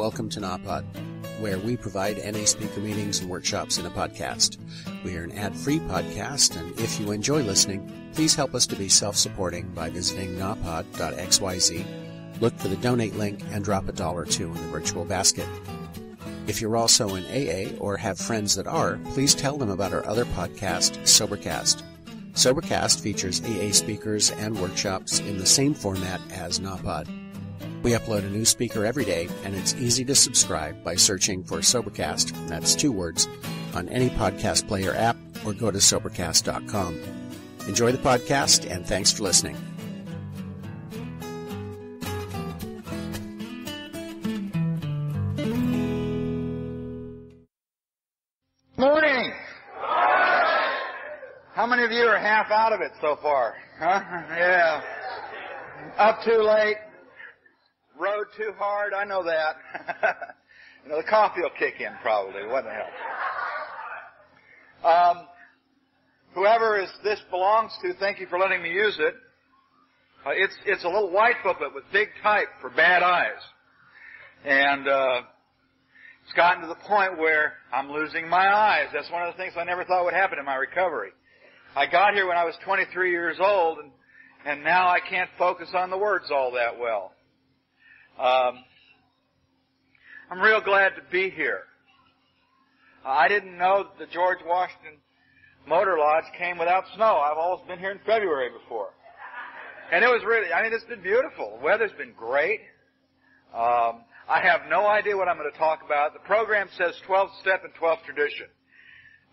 welcome to NAPOD, where we provide NA speaker meetings and workshops in a podcast. We are an ad-free podcast, and if you enjoy listening, please help us to be self-supporting by visiting napod.xyz, look for the donate link, and drop $1 or $2 in the virtual basket. If you're also in AA or have friends that are, please tell them about our other podcast, Sobercast. Sobercast features AA speakers and workshops in the same format as NAPOD. We upload a new speaker every day, and it's easy to subscribe by searching for Sobercast, that's 2 words, on any podcast player app, or go to Sobercast.com. Enjoy the podcast, and thanks for listening. Morning! How many of you are half out of it so far? Huh? Yeah. Up too late. Rode too hard. I know that. The coffee will kick in probably. What the hell? Whoever this belongs to, thank you for letting me use it. It's a little white booklet with big type for bad eyes. And it's gotten to the point where I'm losing my eyes. That's one of the things I never thought would happen in my recovery. I got here when I was 23 years old, and now I can't focus on the words all that well. I'm real glad to be here. I didn't know that the George Washington Motor Lodge came without snow. I've always been here in February before. And it was really, it's been beautiful. The weather's been great. I have no idea what I'm going to talk about. The program says 12th step and 12th tradition.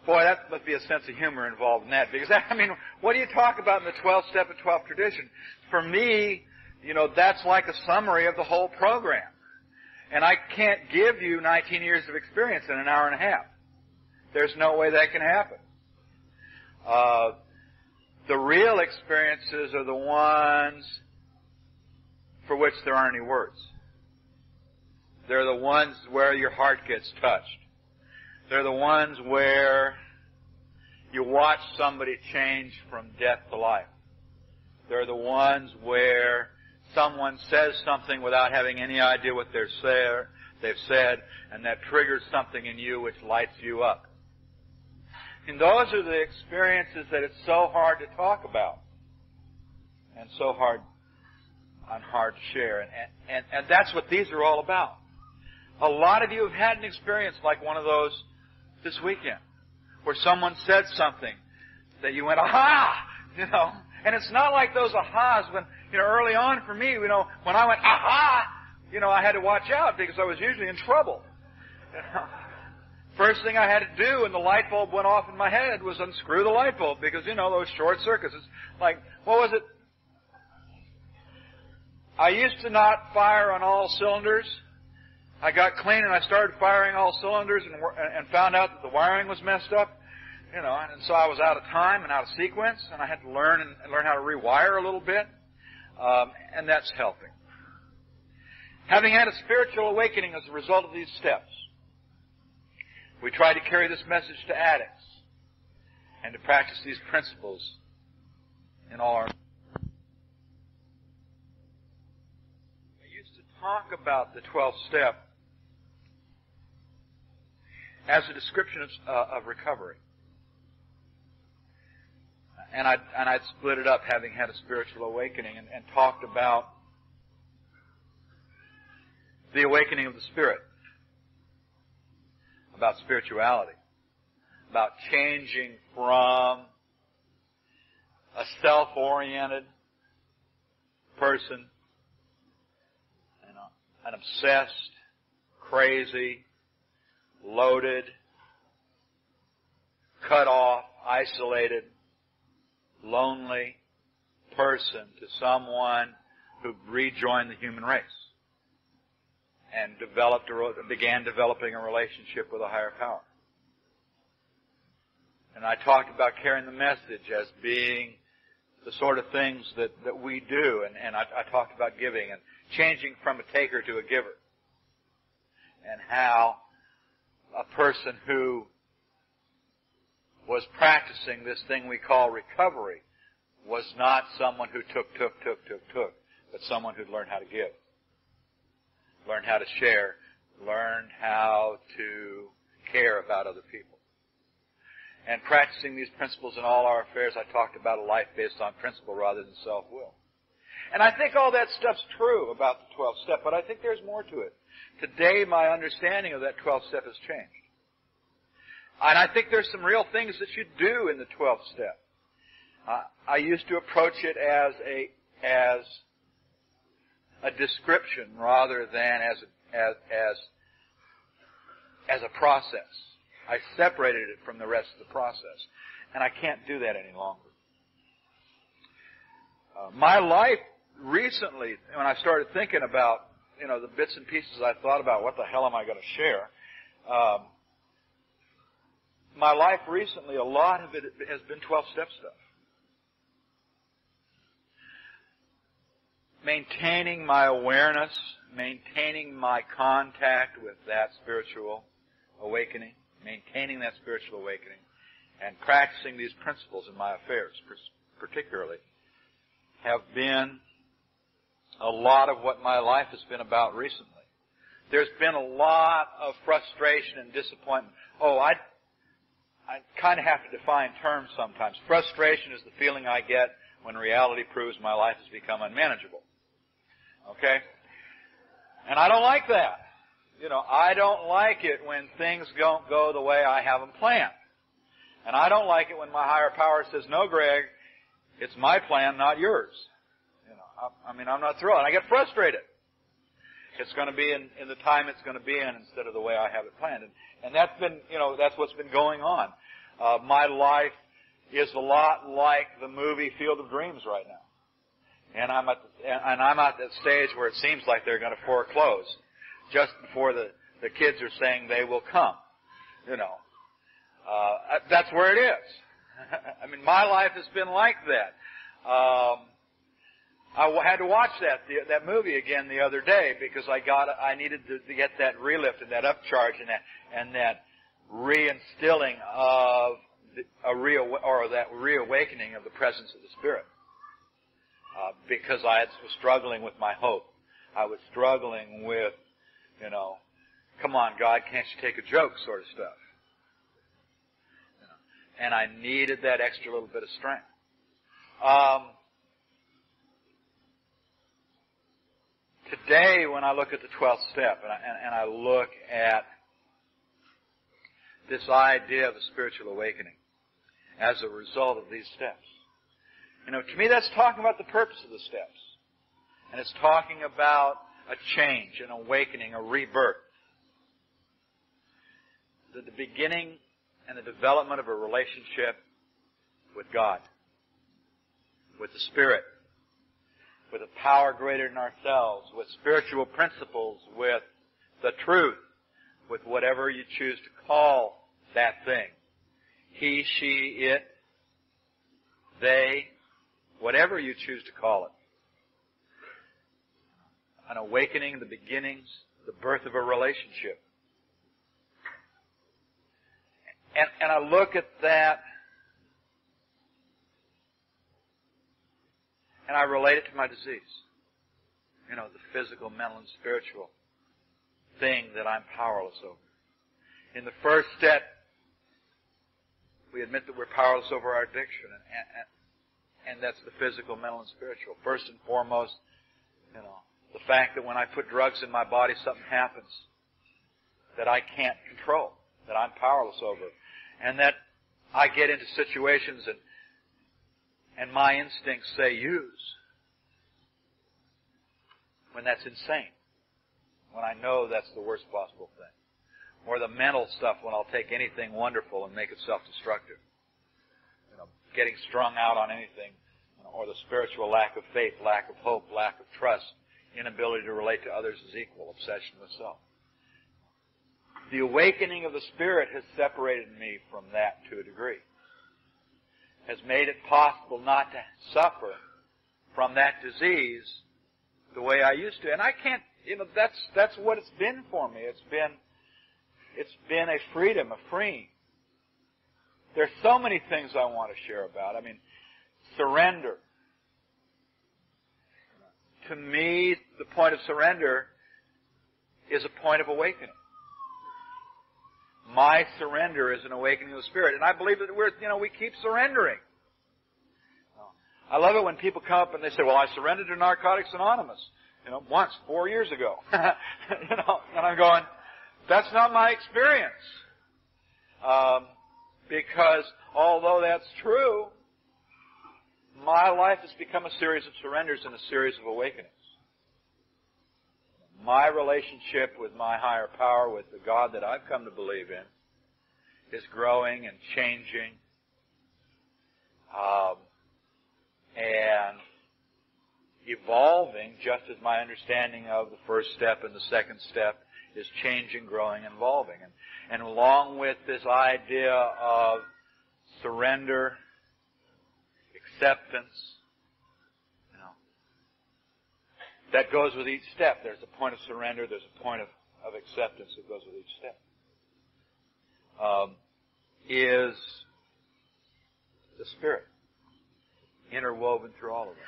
Boy, that must be a sense of humor involved in that. Because, what do you talk about in the 12th step and 12th tradition? For me, that's like a summary of the whole program. And I can't give you 19 years of experience in an hour and a half. There's no way that can happen. The real experiences are the ones for which there aren't any words. They're the ones where your heart gets touched. They're the ones where you watch somebody change from death to life. They're the ones where someone says something without having any idea what they've said, and that triggers something in you which lights you up. And those are the experiences that it's so hard to talk about, and so hard to share. And that's what these are all about. A lot of you have had an experience like one of those this weekend, where someone said something that you went, aha! And it's not like those ahas when, early on for me, when I went, aha! I had to watch out because I was usually in trouble. First thing I had to do when the light bulb went off in my head was unscrew the light bulb because, those short circuits. It's like, what was it? I used to not fire on all cylinders. I got clean and I started firing all cylinders and found out that the wiring was messed up. And so I was out of time and out of sequence, and I had to learn how to rewire a little bit, and that's helping. Having had a spiritual awakening as a result of these steps, we try to carry this message to addicts and to practice these principles in all our. I used to talk about the 12th step as a description of recovery. And I'd split it up, having had a spiritual awakening, and talked about the awakening of the Spirit, about spirituality, about changing from a self-oriented person, an obsessed, crazy, loaded, cut off, isolated, lonely person to someone who rejoined the human race and began developing a relationship with a higher power. And I talked about carrying the message as being the sort of things that we do, and I talked about giving and changing from a taker to a giver, and how a person who was practicing this thing we call recovery was not someone who took, but someone who'd learned how to give, learned how to share, learned how to care about other people. And practicing these principles in all our affairs, I talked about a life based on principle rather than self-will. And I think all that stuff's true about the 12th step, but I think there's more to it. Today, my understanding of that 12th step has changed. And I think there's some real things that you do in the 12th step. I used to approach it as a description rather than as a process. I separated it from the rest of the process, and I can't do that any longer. My life recently, when I started thinking about, the bits and pieces I thought about, what the hell am I going to share? My life recently, a lot of it has been 12-step stuff. Maintaining my awareness, maintaining my contact with that spiritual awakening, maintaining that spiritual awakening, and practicing these principles in my affairs, particularly, have been a lot of what my life has been about recently. There's been a lot of frustration and disappointment. I kind of have to define terms sometimes. Frustration is the feeling I get when reality proves my life has become unmanageable. Okay? And I don't like that. I don't like it when things don't go the way I have them planned. And I don't like it when my higher power says, no, Greg, it's my plan, not yours. I'm not thrilled. And I get frustrated. It's going to be in the time it's going to be in instead of the way I have it planned. And that's been, that's what's been going on. My life is a lot like the movie Field of Dreams right now. And I'm at that stage where it seems like they're going to foreclose just before the kids are saying they will come. That's where it is. My life has been like that. I had to watch that movie again the other day because I needed to get that relift and that upcharge and that reinstilling of that reawakening of the presence of the Spirit. Because I was struggling with my hope. I was struggling with, come on, God, can't you take a joke sort of stuff. And I needed that extra little bit of strength. Today, when I look at the 12th step and I look at this idea of a spiritual awakening as a result of these steps, to me that's talking about the purpose of the steps. And it's talking about a change, an awakening, a rebirth. The beginning and the development of a relationship with God, with the Spirit, with a power greater than ourselves, with spiritual principles, with the truth, with whatever you choose to call that thing. He, she, it, they, whatever you choose to call it. An awakening, the beginnings, the birth of a relationship. And I look at that and I relate it to my disease. The physical, mental, and spiritual thing that I'm powerless over. In the first step, we admit that we're powerless over our addiction, and that's the physical, mental, and spiritual. First and foremost, the fact that when I put drugs in my body, something happens that I can't control, that I'm powerless over, and that I get into situations and my instincts say use, when that's insane, when I know that's the worst possible thing. Or the mental stuff when I'll take anything wonderful and make it self-destructive. Getting strung out on anything, or the spiritual lack of faith, lack of hope, lack of trust, inability to relate to others as equal, obsession with self. The awakening of the Spirit has separated me from that to a degree. Has made it possible not to suffer from that disease the way I used to. And I can't, that's what it's been for me. It's been a freedom, a freeing. There's so many things I want to share about. Surrender. To me, the point of surrender is a point of awakening. My surrender is an awakening of the Spirit. And I believe that we keep surrendering. I love it when people come up and they say, well, I surrendered to Narcotics Anonymous, once, 4 years ago. And I'm going, that's not my experience. Because although that's true, my life has become a series of surrenders and a series of awakenings. My relationship with my higher power, with the God that I've come to believe in, is growing and changing. And evolving, just as my understanding of the first step and the second step is changing, growing, and evolving. And along with this idea of surrender, acceptance, that goes with each step. There's a point of surrender, there's a point of acceptance that goes with each step. Is the Spirit interwoven through all of them.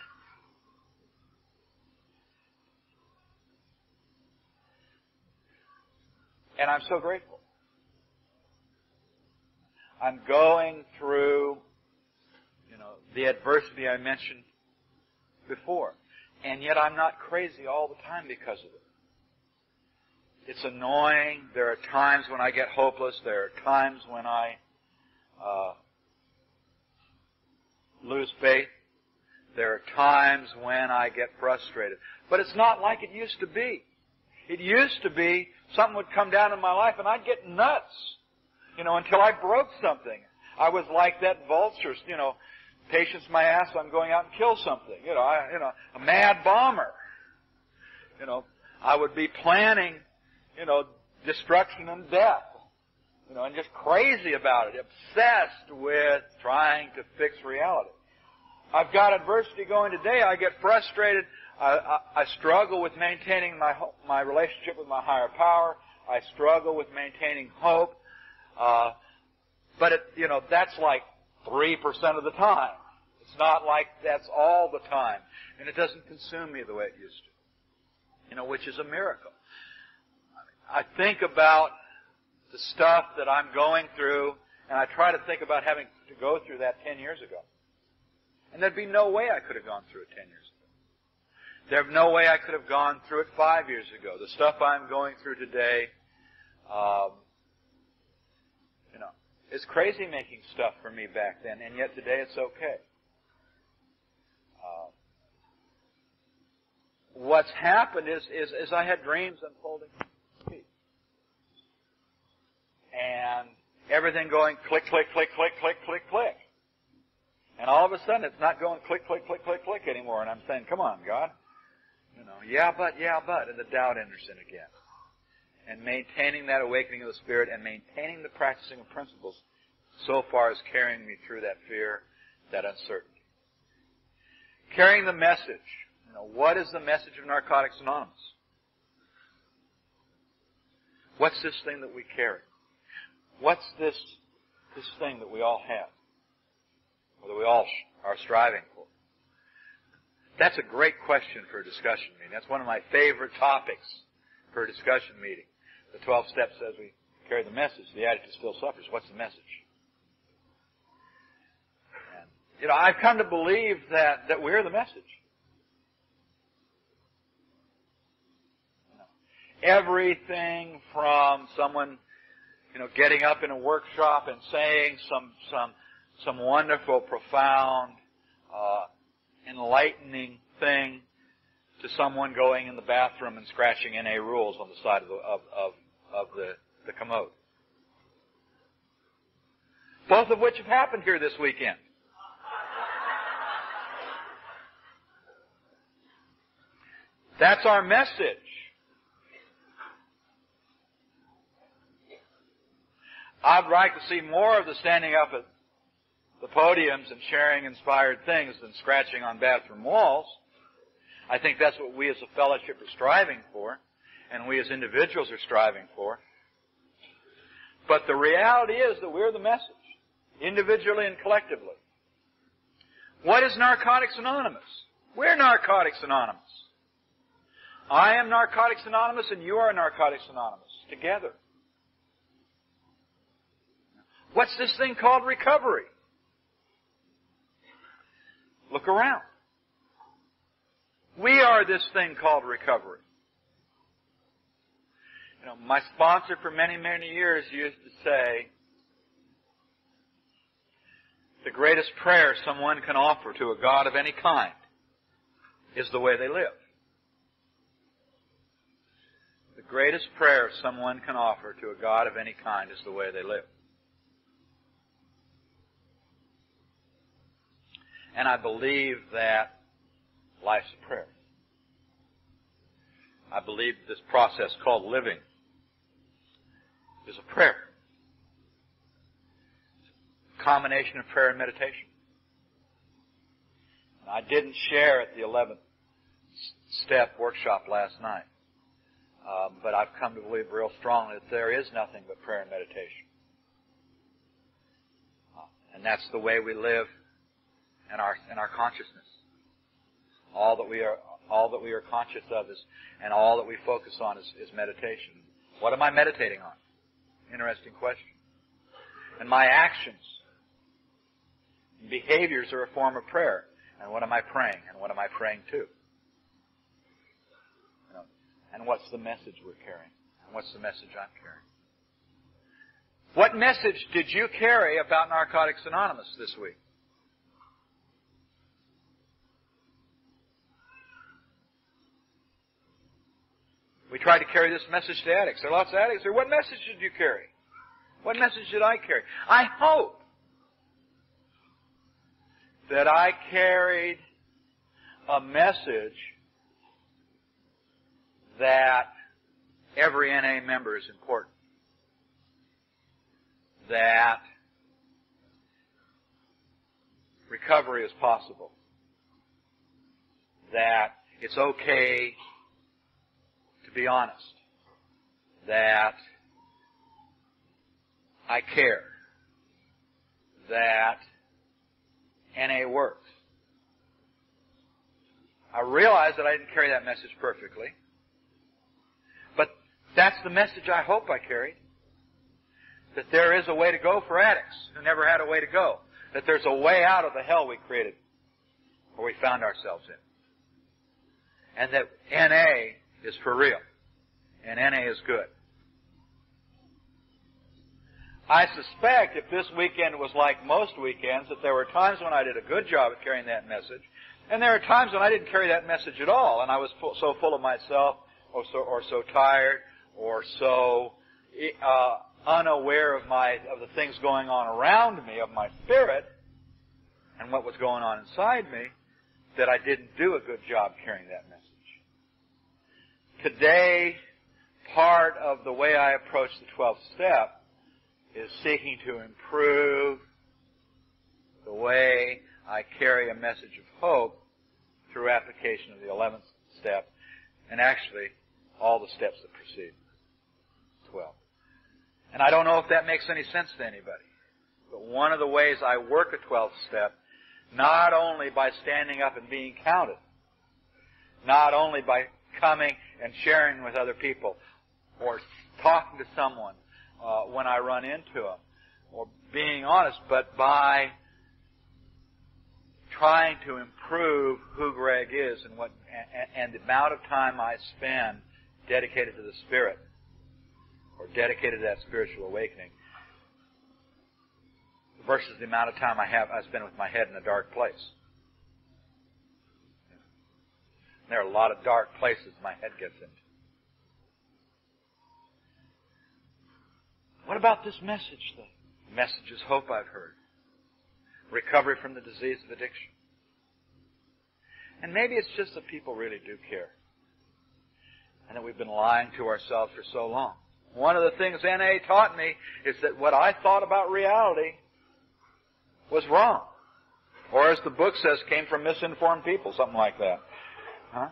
And I'm so grateful. I'm going through, the adversity I mentioned before. And yet I'm not crazy all the time because of it. It's annoying. There are times when I get hopeless. There are times when I lose faith. There are times when I get frustrated. But it's not like it used to be. It used to be something would come down in my life and I'd get nuts, until I broke something. I was like that vulture, patience my ass, I'm going out and kill something. A mad bomber. I would be planning, destruction and death. And just crazy about it, obsessed with trying to fix reality. I've got adversity going today. I get frustrated. I struggle with maintaining my relationship with my higher power. I struggle with maintaining hope. But that's like 3% of the time. It's not like that's all the time. And it doesn't consume me the way it used to. Which is a miracle. I think about the stuff that I'm going through, and I try to think about having to go through that 10 years ago. And there'd be no way I could have gone through it 10 years ago. There's no way I could have gone through it 5 years ago. The stuff I'm going through today, is crazy making stuff for me back then, and yet today it's okay. What's happened is I had dreams unfolding at my feet. And everything going click, click, click, click, click, click, click. And all of a sudden it's not going click, click, click, click, click anymore. And I'm saying, come on, God. Yeah, but. And the doubt enters in again. And maintaining that awakening of the Spirit and maintaining the practicing of principles so far as carrying me through that fear, that uncertainty. Carrying the message. What is the message of Narcotics Anonymous? What's this thing that we carry? What's this thing that we all have? Or that we all are striving for? That's a great question for a discussion meeting. That's one of my favorite topics for a discussion meeting. The 12 steps says we carry the message. The attitude still suffers. What's the message? And, I've come to believe that we're the message. Everything from someone, getting up in a workshop and saying some wonderful, profound, enlightening thing to someone going in the bathroom and scratching NA rules on the side of the commode. Both of which have happened here this weekend. That's our message. I'd like to see more of the standing up at the podiums and sharing inspired things than scratching on bathroom walls. I think that's what we as a fellowship are striving for, and we as individuals are striving for. But the reality is that we're the message, individually and collectively. What is Narcotics Anonymous? We're Narcotics Anonymous. I am Narcotics Anonymous and you are Narcotics Anonymous, together. What's this thing called recovery? Look around. We are this thing called recovery. You know, my sponsor for many, many years used to say, the greatest prayer someone can offer to a God of any kind is the way they live. The greatest prayer someone can offer to a God of any kind is the way they live. And I believe that life's a prayer. I believe this process called living is a prayer. It's a combination of prayer and meditation. And I didn't share at the 11th step workshop last night. But I've come to believe real strongly that there is nothing but prayer and meditation. And that's the way we live in our consciousness. All that we are conscious of is, and all that we focus on is meditation. What am I meditating on? Interesting question. And my actions and behaviors are a form of prayer. And what am I praying? And what am I praying to? And what's the message we're carrying? And what's the message I'm carrying? What message did you carry about Narcotics Anonymous this week? We tried to carry this message to addicts. There are lots of addicts here. What message did you carry? What message did I carry? I hope that I carried a message that every NA member is important. That recovery is possible. That it's okay to be honest. That I care. That NA works. I realize that I didn't carry that message perfectly. But that's the message I hope I carried. That there is a way to go for addicts who never had a way to go. That there's a way out of the hell we created, or we found ourselves in. And that NA is for real. And NA is good. I suspect if this weekend was like most weekends, that there were times when I did a good job at carrying that message, and there are times when I didn't carry that message at all, and I was so full of myself, or so tired, or so unaware of the things going on around me, of my spirit, and what was going on inside me, that I didn't do a good job carrying that message. Today, part of the way I approach the 12th step is seeking to improve the way I carry a message of hope through application of the 11th step, and actually all the steps that precede 12. And I don't know if that makes any sense to anybody, but one of the ways I work a 12th step, not only by standing up and being counted, not only by coming and sharing with other people, or talking to someone when I run into them, or being honest, but by trying to improve who Greg is and the amount of time I spend dedicated to the Spirit, or dedicated to that spiritual awakening, versus the amount of time I spend with my head in a dark place. There are a lot of dark places my head gets into. What about this message thing? The message is hope, I've heard. Recovery from the disease of addiction. And maybe it's just that people really do care. And that we've been lying to ourselves for so long. One of the things NA taught me is that what I thought about reality was wrong. Or as the book says, came from misinformed people, something like that. Huh?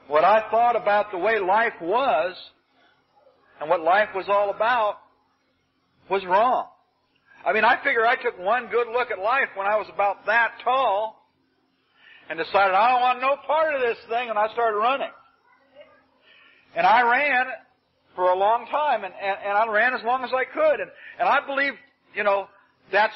What I thought about the way life was, and what life was all about, was wrong. I mean, I figure I took one good look at life when I was about that tall, and decided I don't want no part of this thing, and I started running. And I ran for a long time, and I ran as long as I could. And I believe that's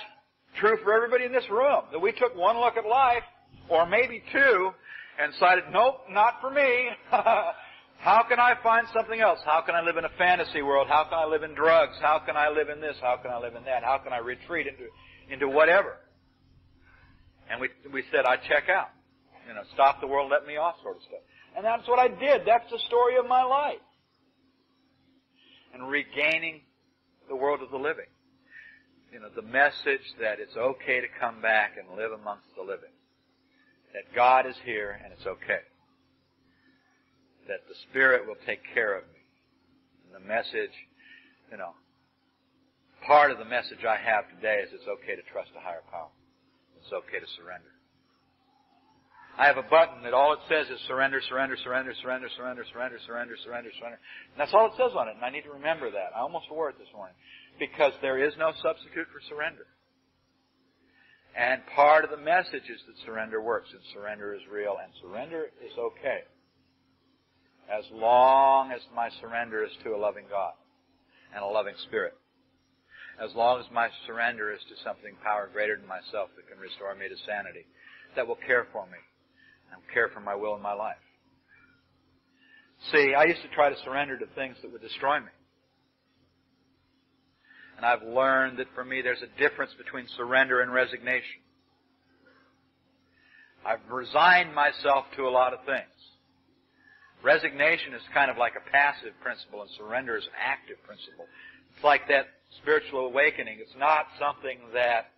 true for everybody in this room. That we took one look at life, or maybe two, and decided, nope, not for me. How can I find something else? How can I live in a fantasy world? How can I live in drugs? How can I live in this? How can I live in that? How can I retreat into whatever? And we said, I check out. Stop the world, let me off sort of stuff. And that's what I did. That's the story of my life. And regaining the world of the living. The message that it's okay to come back and live amongst the living. That God is here and it's okay. That the Spirit will take care of me. And the message, part of the message I have today is it's okay to trust a higher power. It's okay to surrender. I have a button that all it says is surrender, surrender, surrender, surrender, surrender, surrender, surrender, surrender, surrender. And that's all it says on it, and I need to remember that. I almost wore it this morning. Because there is no substitute for surrender. And part of the message is that surrender works, and surrender is real, and surrender is okay. As long as my surrender is to a loving God and a loving Spirit. As long as my surrender is to something power greater than myself that can restore me to sanity, that will care for me and care for my will and my life. See, I used to try to surrender to things that would destroy me. And I've learned that for me there's a difference between surrender and resignation. I've resigned myself to a lot of things. Resignation is kind of like a passive principle, and surrender is an active principle. It's like that spiritual awakening. It's not something that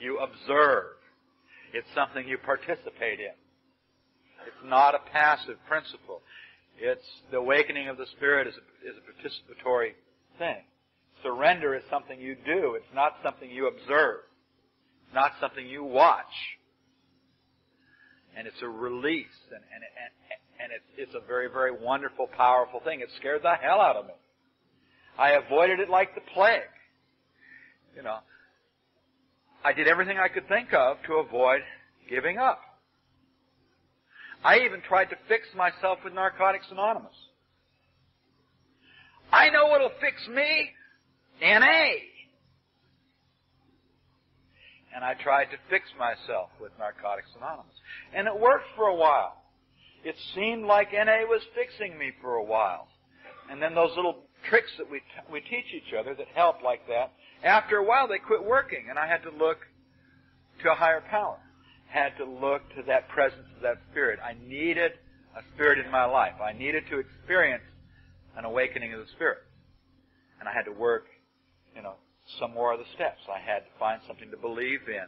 you observe. It's something you participate in. It's not a passive principle. It's the awakening of the Spirit is a participatory thing. Surrender is something you do. It's not something you observe. It's not something you watch. And it's a release. And it's a very, very wonderful, powerful thing. It scared the hell out of me. I avoided it like the plague. I did everything I could think of to avoid giving up. I even tried to fix myself with Narcotics Anonymous. I know what'll fix me. NA. And I tried to fix myself with Narcotics Anonymous. And it worked for a while. It seemed like NA was fixing me for a while. And then those little tricks that we teach each other that help like that, after a while they quit working. And I had to look to a higher power. Had to look to that presence of that Spirit. I needed a Spirit in my life. I needed to experience an awakening of the Spirit. And I had to work some more of the steps. I had to find something to believe in.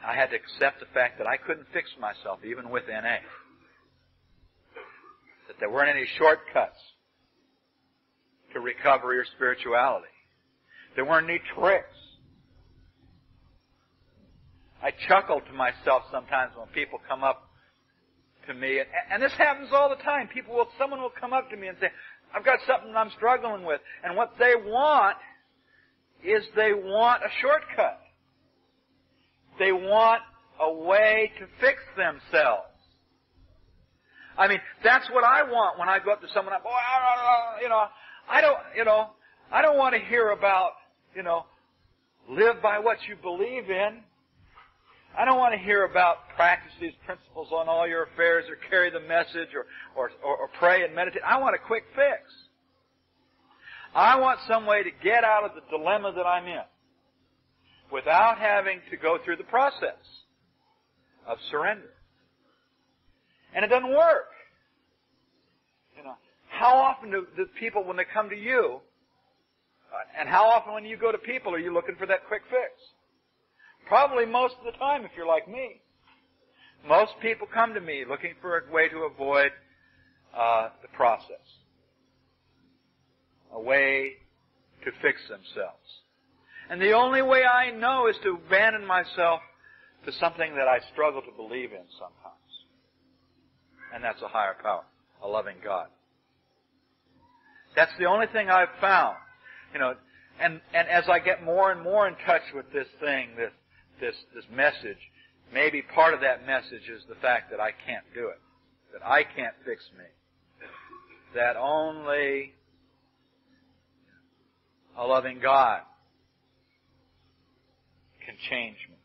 I had to accept the fact that I couldn't fix myself, even with NA. That there weren't any shortcuts to recovery or spirituality. There weren't any tricks. I chuckle to myself sometimes when people come up to me, and this happens all the time. Someone will come up to me and say, I've got something I'm struggling with. And what they want is they want a shortcut. They want a way to fix themselves. I mean, that's what I want when I go up to someone. I don't want to hear about, live by what you believe in. I don't want to hear about practice these principles on all your affairs or carry the message or pray and meditate. I want a quick fix. I want some way to get out of the dilemma that I'm in without having to go through the process of surrender. And it doesn't work. How often do the people, when they come to you, and how often when you go to people are you looking for that quick fix? Probably most of the time if you're like me. Most people come to me looking for a way to avoid the process. A way to fix themselves. And the only way I know is to abandon myself to something that I struggle to believe in sometimes. And that's a higher power, a loving God. That's the only thing I've found. And as I get more and more in touch with this thing, this message, maybe part of that message is the fact that I can't do it. That I can't fix me. That only a loving God can change me.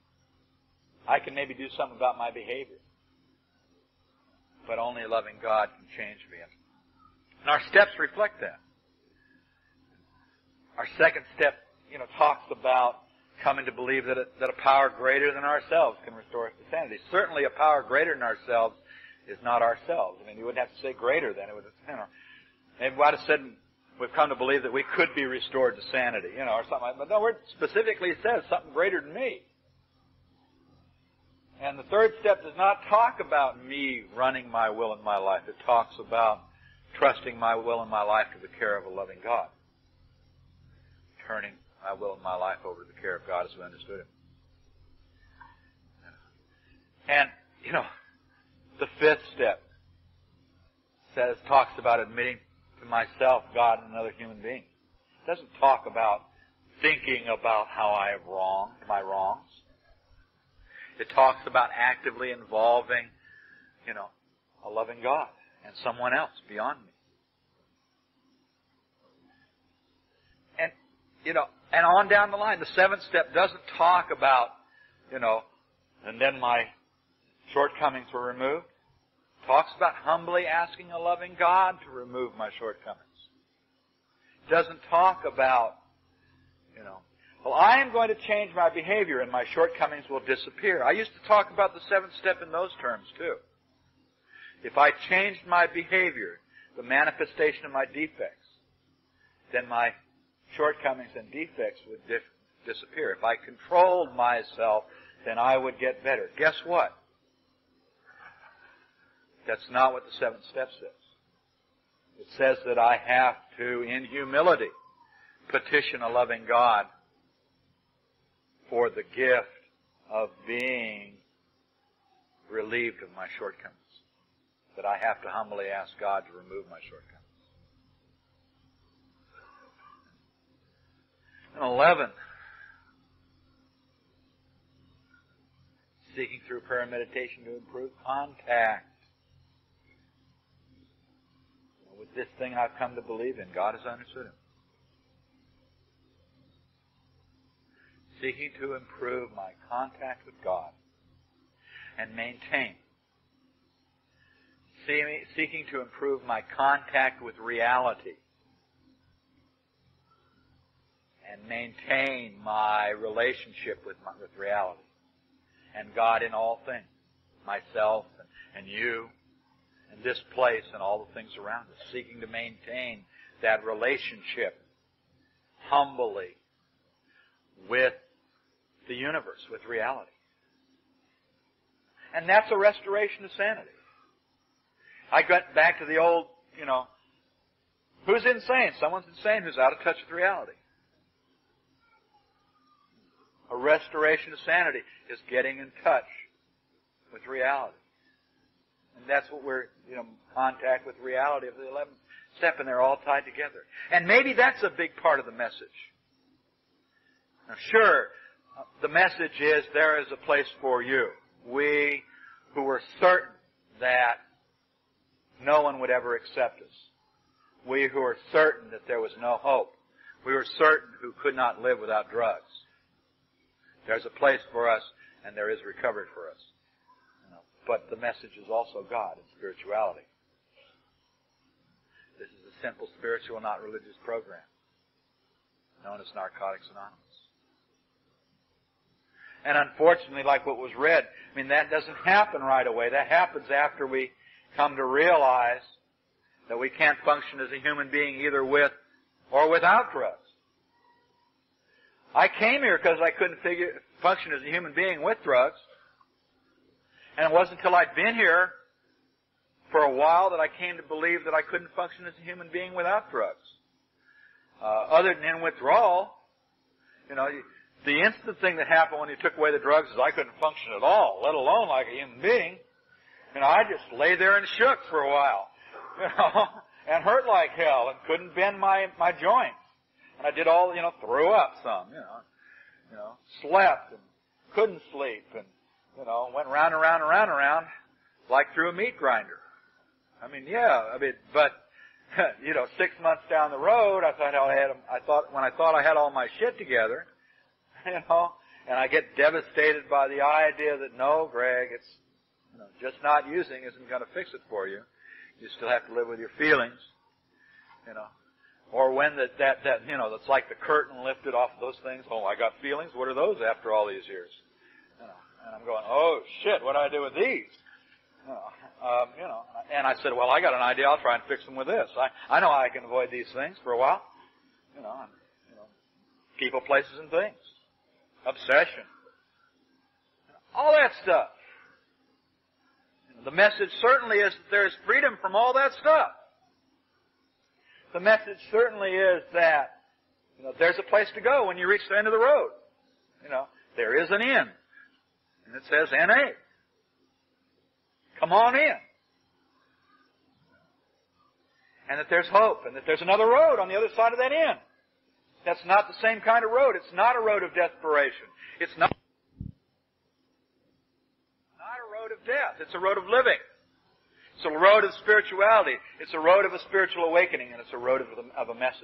I can maybe do something about my behavior. But only a loving God can change me. And our steps reflect that. Our second step, talks about coming to believe that a power greater than ourselves can restore us to sanity. Certainly a power greater than ourselves is not ourselves. I mean, you wouldn't have to say greater then. It would, maybe we would have said we've come to believe that we could be restored to sanity, or something like that. But no, it specifically says something greater than me. And the third step does not talk about me running my will in my life. It talks about trusting my will and my life to the care of a loving God. Turning my will and my life over to the care of God as we understood Him. And, the fifth step talks about admitting to myself, God, and another human being. It doesn't talk about thinking about how I have wronged my wrongs. It talks about actively involving, a loving God and someone else beyond me. And on down the line, the seventh step doesn't talk about, and then my shortcomings were removed. It talks about humbly asking a loving God to remove my shortcomings. It doesn't talk about, well, I am going to change my behavior and my shortcomings will disappear. I used to talk about the seventh step in those terms too. If I changed my behavior, the manifestation of my defects, then my shortcomings and defects would disappear. If I controlled myself, then I would get better. Guess what? That's not what the seventh step says. It says that I have to, in humility, petition a loving God for the gift of being relieved of my shortcomings. That I have to humbly ask God to remove my shortcomings. And 11, seeking through prayer and meditation to improve contact with this thing I've come to believe in, God has understood Him. Seeking to improve my contact with God and maintain. Seeking to improve my contact with reality and maintain my relationship with reality and God in all things, myself and you and this place and all the things around us. Seeking to maintain that relationship humbly with the universe, with reality. And that's a restoration of sanity. I got back to the old, who's insane? Someone's insane who's out of touch with reality. A restoration of sanity is getting in touch with reality. And that's what we're, contact with reality of the 11th step, and they're all tied together. And maybe that's a big part of the message. Now, sure, the message is there is a place for you. We who were certain that no one would ever accept us. We who were certain that there was no hope. We were certain who could not live without drugs. There's a place for us, and there is recovery for us. But the message is also God and spirituality. This is a simple spiritual, not religious program known as Narcotics Anonymous. And unfortunately, like what was read, that doesn't happen right away. That happens after we come to realize that we can't function as a human being either with or without drugs. I came here because I couldn't function as a human being with drugs. And it wasn't until I'd been here for a while that I came to believe that I couldn't function as a human being without drugs. Other than in withdrawal, the instant thing that happened when you took away the drugs is I couldn't function at all, let alone like a human being. I just lay there and shook for a while, and hurt like hell and couldn't bend my joints. And I did all, threw up some, slept and couldn't sleep and, went round and round and round and round like through a meat grinder. But 6 months down the road, when I thought I had all my shit together, and And I get devastated by the idea that, no, Greg, it's, just not using isn't going to fix it for you. You still have to live with your feelings, Or when that's like the curtain lifted off of those things. Oh, I got feelings. What are those after all these years? And I'm going, oh shit, what do I do with these? And I said, well, I got an idea. I'll try and fix them with this. I know how I can avoid these things for a while. People, places, and things. Obsession. All that stuff. The message certainly is that there's freedom from all that stuff. The message certainly is that, there's a place to go when you reach the end of the road. There is an end. And it says N-A. Come on in. And that there's hope, and that there's another road on the other side of that end. That's not the same kind of road. It's not a road of desperation. It's not a road of death. It's a road of living. It's a road of spirituality. It's a road of a spiritual awakening, and it's a road of a message.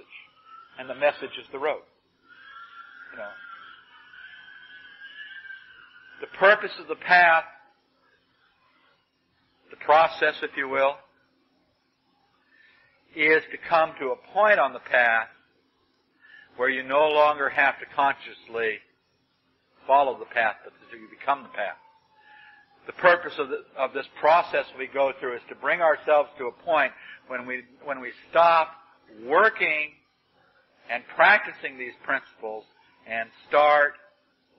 And the message is the road. The purpose of the path, the process, if you will, is to come to a point on the path where you no longer have to consciously follow the path, but you become the path. The purpose of this process we go through is to bring ourselves to a point when we stop working and practicing these principles and start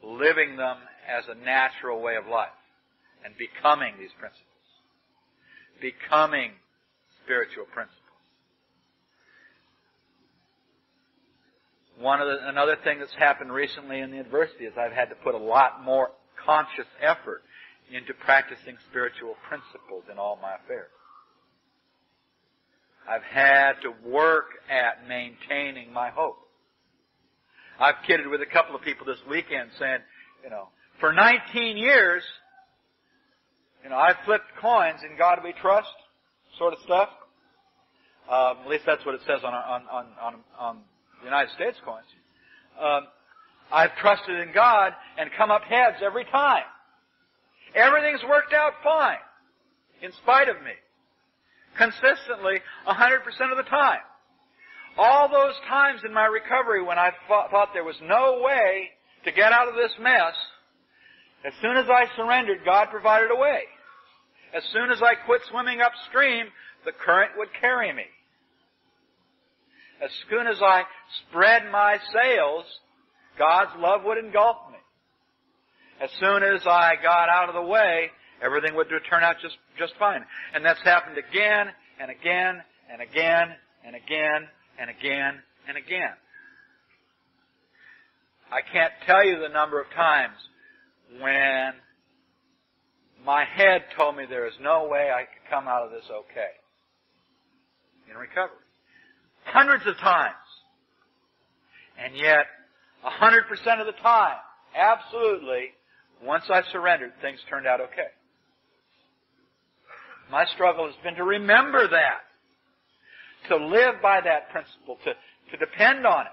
living them as a natural way of life and becoming these principles. Becoming spiritual principles. Another thing that's happened recently in the university is I've had to put a lot more conscious effort into practicing spiritual principles in all my affairs. I've had to work at maintaining my hope. I've kidded with a couple of people this weekend saying, for 19 years, I've flipped coins in God we trust sort of stuff. At least that's what it says on the United States coins. I've trusted in God and come up heads every time. Everything's worked out fine, in spite of me. Consistently, 100% of the time. All those times in my recovery when I thought there was no way to get out of this mess, as soon as I surrendered, God provided a way. As soon as I quit swimming upstream, the current would carry me. As soon as I spread my sails, God's love would engulf me. As soon as I got out of the way, everything would turn out just fine. And that's happened again and again and again and again and again and again. I can't tell you the number of times when my head told me there is no way I could come out of this okay in recovery. Hundreds of times. And yet, 100% of the time, absolutely, once I surrendered, things turned out okay. My struggle has been to remember that. To live by that principle. To depend on it.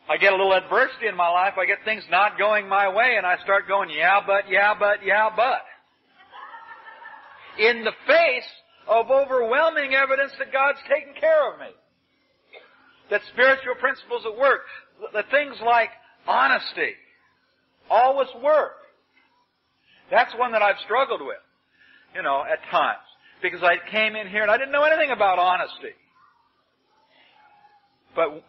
I get a little adversity in my life. I get things not going my way. And I start going, yeah, but. In the face of overwhelming evidence that God's taken care of me. That spiritual principles at work. The things like honesty always work. That's one that I've struggled with, at times. Because I came in here and I didn't know anything about honesty. But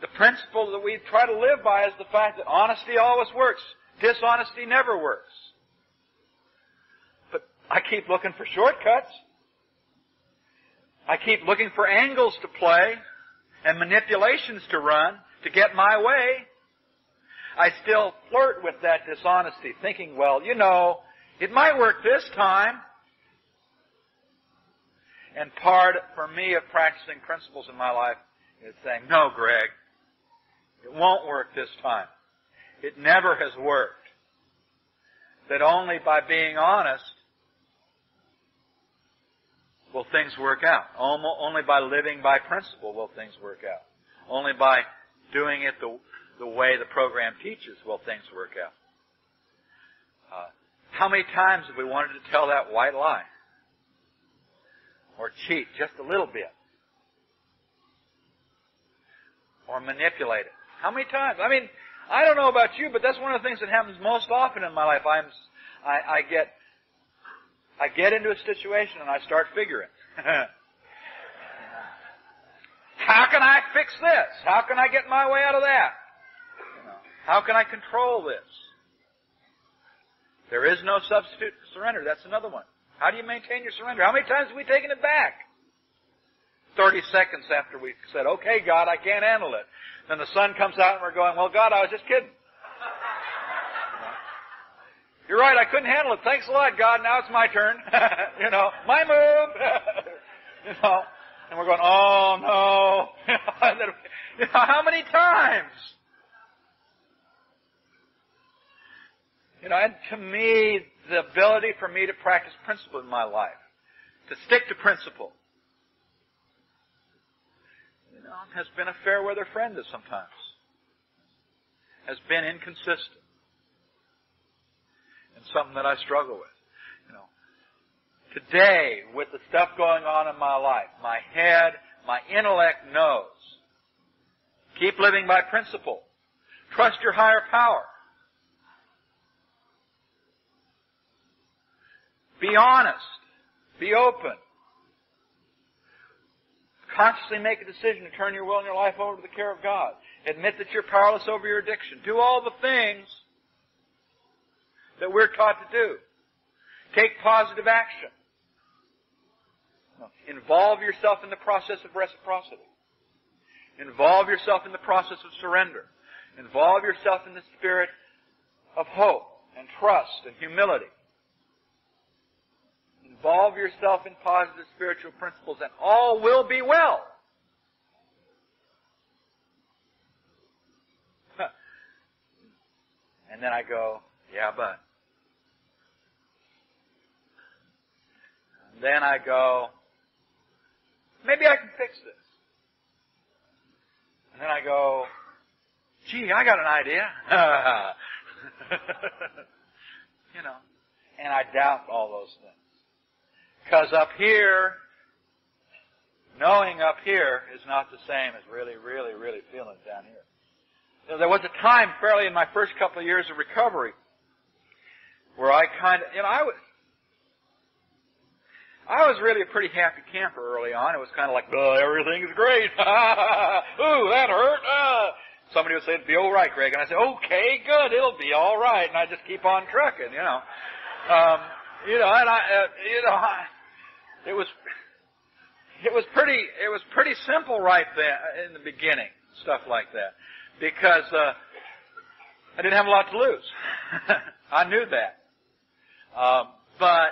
the principle that we try to live by is the fact that honesty always works. Dishonesty never works. But I keep looking for shortcuts. I keep looking for angles to play and manipulations to run to get my way. I still flirt with that dishonesty, thinking, well, it might work this time. And part, for me, of practicing principles in my life is saying, no, Greg, it won't work this time. It never has worked. That only by being honest will things work out. Only by living by principle will things work out. Only by doing it the way the program teaches will things work out. How many times have we wanted to tell that white lie? Or cheat just a little bit? Or manipulate it? How many times? I mean, I don't know about you, but that's one of the things that happens most often in my life. I get into a situation and I start figuring. How can I fix this? How can I get my way out of that? How can I control this? There is no substitute for surrender. That's another one. How do you maintain your surrender? How many times have we taken it back? 30 seconds after we said, okay, God, I can't handle it. Then the sun comes out and we're going, well, God, I was just kidding. You're right, I couldn't handle it. Thanks a lot, God. Now it's my turn. My move. And we're going, oh, no. How many times? And to me, the ability for me to practice principle in my life, to stick to principle, has been a fair weather friend at sometimes. Has been inconsistent. And something that I struggle with. Today, with the stuff going on in my life, my head, my intellect knows. Keep living by principle. Trust your higher power. Be honest. Be open. Consciously make a decision to turn your will and your life over to the care of God. Admit that you're powerless over your addiction. Do all the things that we're taught to do. Take positive action. Involve yourself in the process of reciprocity. Involve yourself in the process of surrender. Involve yourself in the spirit of hope and trust and humility. Involve yourself in positive spiritual principles and all will be well. And then I go, yeah, but. And then I go, maybe I can fix this. And then I go, gee, I got an idea. And I doubt all those things. Because up here, knowing up here is not the same as really, really, really feeling it down here. There was a time fairly in my first couple of years of recovery where I kind of, I was really a pretty happy camper early on. It was kind of like, everything's great. Ooh, that hurt. Somebody would say, it'd be all right, Greg. And I'd say, okay, good, it'll be all right. And I'd just keep on trucking, it was pretty simple right there in the beginning, stuff like that, because I didn't have a lot to lose. I knew that, but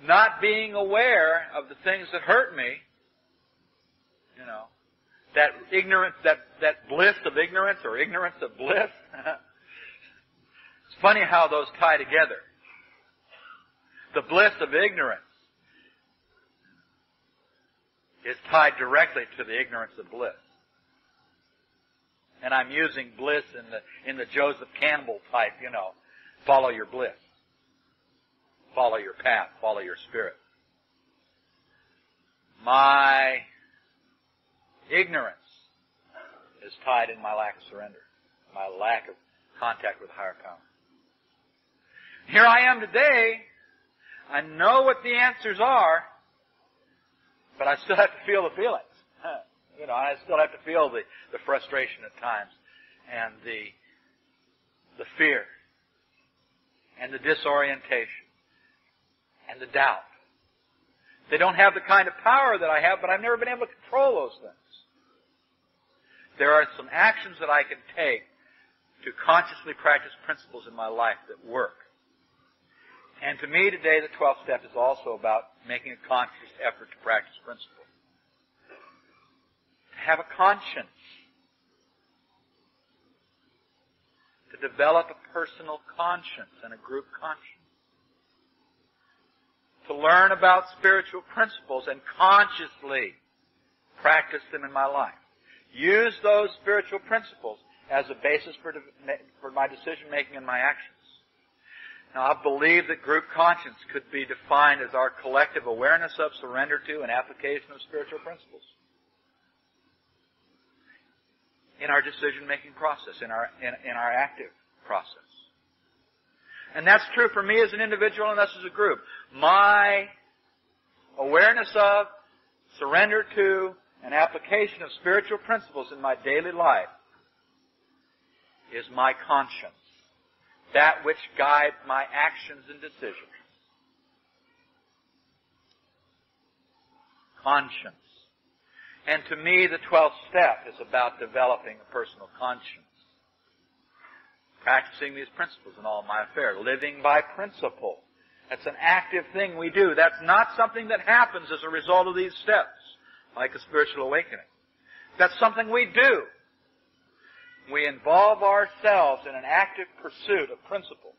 not being aware of the things that hurt me, that ignorance, that bliss of ignorance or ignorance of bliss. It's funny how those tie together. The bliss of ignorance is tied directly to the ignorance of bliss. And I'm using bliss in the Joseph Campbell type, follow your bliss. Follow your path, follow your spirit. My ignorance is tied in my lack of surrender, my lack of contact with higher power. Here I am today. I know what the answers are, but I still have to feel the feelings. I still have to feel the frustration at times, and the fear, and the disorientation, and the doubt. They don't have the kind of power that I have, but I've never been able to control those things. There are some actions that I can take to consciously practice principles in my life that work. And to me today, the 12th step is also about making a conscious effort to practice principle. To have a conscience. To develop a personal conscience and a group conscience. To learn about spiritual principles and consciously practice them in my life. use those spiritual principles as a basis for my decision-making and my actions. Now, I believe that group conscience could be defined as our collective awareness of, surrender to, and application of spiritual principles in our decision-making process, in our active process. And that's true for me as an individual and us as a group. My awareness of, surrender to, and application of spiritual principles in my daily life is my conscience, that which guides my actions and decisions. Conscience. And to me, the 12th step is about developing a personal conscience. Practicing these principles in all my affairs. Living by principle. That's an active thing we do. That's not something that happens as a result of these steps, like a spiritual awakening. That's something we do. We involve ourselves in an active pursuit of principle.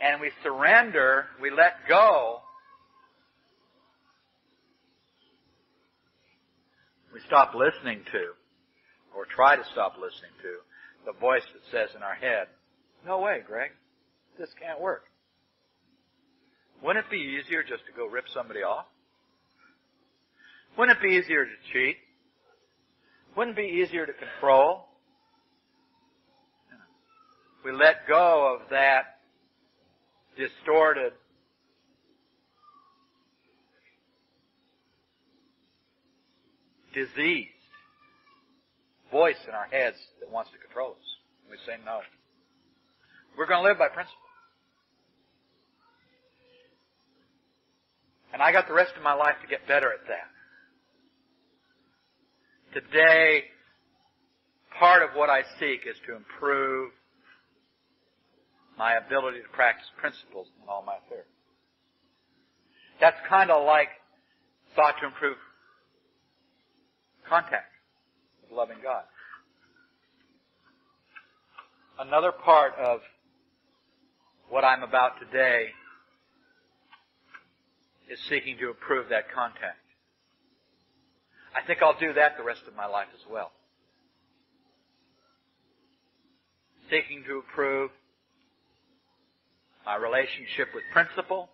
And we surrender, we let go. We stop listening to, or try to stop listening to, the voice that says in our head, "No way, Greg. This can't work." Wouldn't it be easier just to go rip somebody off? Wouldn't it be easier to cheat? Wouldn't it be easier to control? We let go of that distorted, diseased voice in our heads that wants to control us. We say no. We're going to live by principle. And I got the rest of my life to get better at that. Today, part of what I seek is to improve my ability to practice principles in all my affairs. That's kind of like thought to improve contact with loving God. Another part of what I'm about today is seeking to improve that contact. I think I'll do that the rest of my life as well. Seeking to improve my relationship with principle,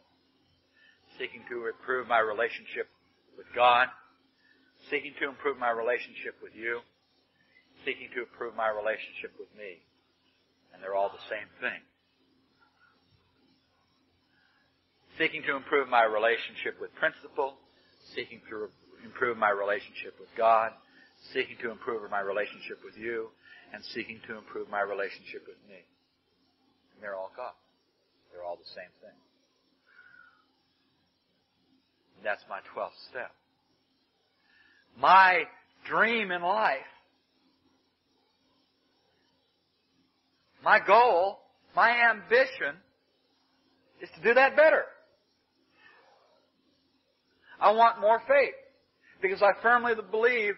seeking to improve my relationship with God, seeking to improve my relationship with you, seeking to improve my relationship with me. And they're all the same thing. Seeking to improve my relationship with principle, seeking to improve my relationship with God, seeking to improve my relationship with you, and seeking to improve my relationship with me. And they're all God. They're all the same thing. And that's my 12th step. My dream in life, my goal, my ambition is to do that better. I want more faith. Because I firmly believe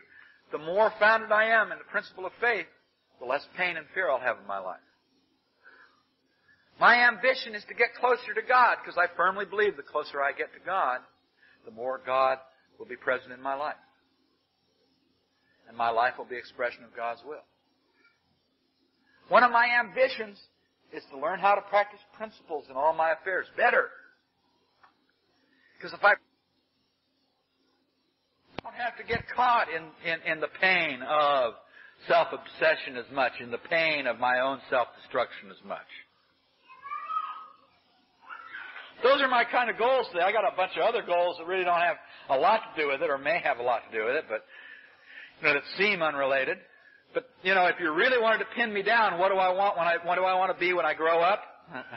the more founded I am in the principle of faith, the less pain and fear I'll have in my life. My ambition is to get closer to God, because I firmly believe the closer I get to God, the more God will be present in my life. And my life will be expression of God's will. One of my ambitions is to learn how to practice principles in all my affairs better. Because if I don't have to get caught in the pain of self-obsession as much, in the pain of my own self-destruction as much. Those are my kind of goals today. I got a bunch of other goals that really don't have a lot to do with it, or may have a lot to do with it, but that seem unrelated. But if you really wanted to pin me down, what do I want what do I want to be when I grow up?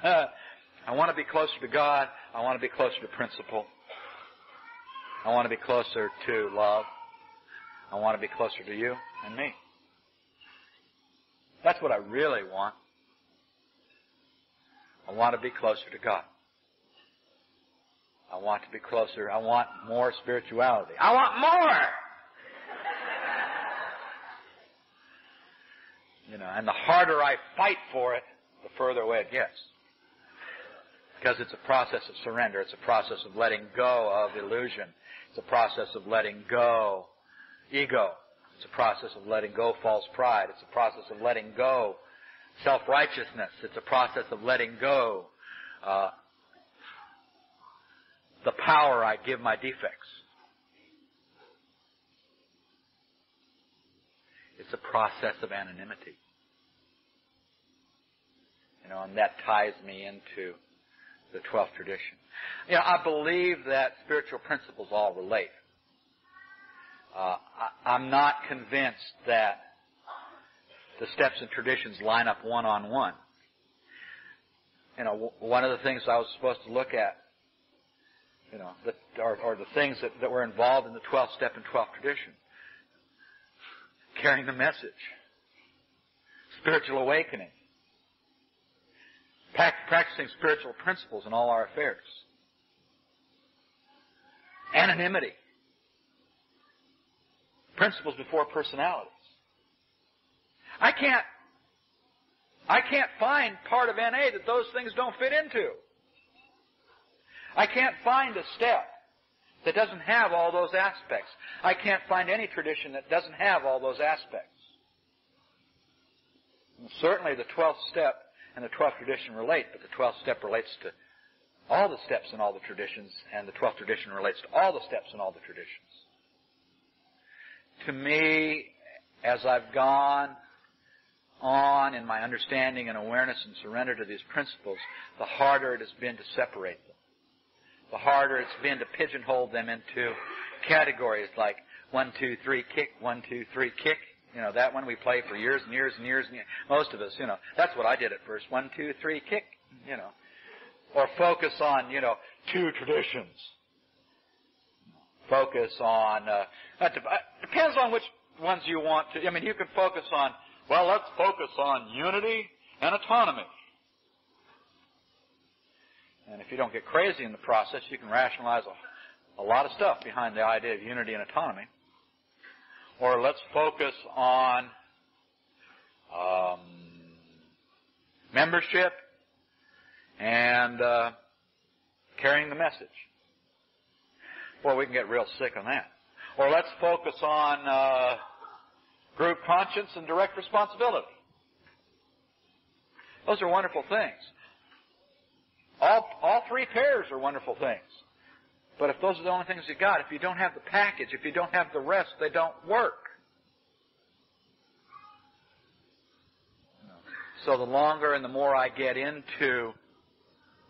I want to be closer to God. I want to be closer to principle. I want to be closer to love. I want to be closer to you and me. That's what I really want. I want to be closer to God. I want to be closer. I want more spirituality. I want more! And the harder I fight for it, the further away it gets. Because it's a process of surrender. It's a process of letting go of illusion. It's a process of letting go ego. It's a process of letting go false pride. It's a process of letting go self-righteousness. It's a process of letting go the power I give my defects. It's a process of anonymity. And that ties me into the 12th tradition. I believe that spiritual principles all relate. I'm not convinced that the steps and traditions line up one-on-one. One of the things I was supposed to look at, or the things that were involved in the 12th step and 12th tradition. Carrying the message. Spiritual awakening. Practicing spiritual principles in all our affairs. Anonymity. Principles before personalities. I can't find part of NA that those things don't fit into. I can't find a step that doesn't have all those aspects. I can't find any tradition that doesn't have all those aspects. And certainly the 12th step and the 12th tradition relate, but the 12th step relates to all the steps in all the traditions, and the 12th tradition relates to all the steps in all the traditions. To me, as I've gone on in my understanding and awareness and surrender to these principles, the harder it has been to separate them. The harder it's been to pigeonhole them into categories like 1, 2, 3, kick, 1, 2, 3, kick. That one we play for years and years and years and years. Most of us, that's what I did at first. 1, 2, 3, kick, Or focus on, 2 traditions. Focus on, depends on which ones you want to. You can focus on, let's focus on unity and autonomy. And if you don't get crazy in the process, you can rationalize a lot of stuff behind the idea of unity and autonomy. Or let's focus on membership and carrying the message. Well, we can get real sick on that. Or let's focus on group conscience and direct responsibility. Those are wonderful things. All 3 pairs are wonderful things. But if those are the only things you got, if you don't have the package, if you don't have the rest, they don't work. So the longer and the more I get into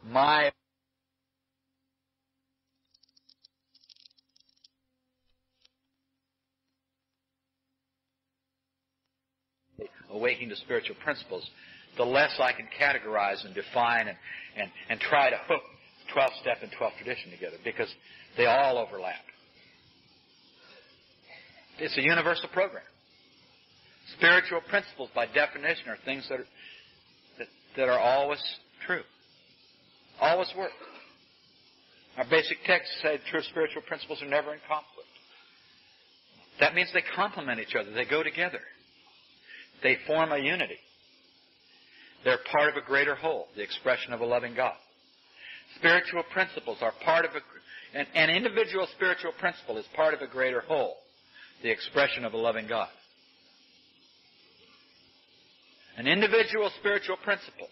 my awakening to spiritual principles, the less I can categorize and define and try to hook 12th step and 12th tradition together, because they all overlap. It's a universal program. Spiritual principles, by definition, are things that are always true, always work. Our basic texts say true spiritual principles are never in conflict. That means they complement each other. They go together. They form a unity. They're part of a greater whole, the expression of a loving God. Spiritual principles are part of an individual spiritual principle is part of a greater whole, the expression of a loving God. An individual spiritual principle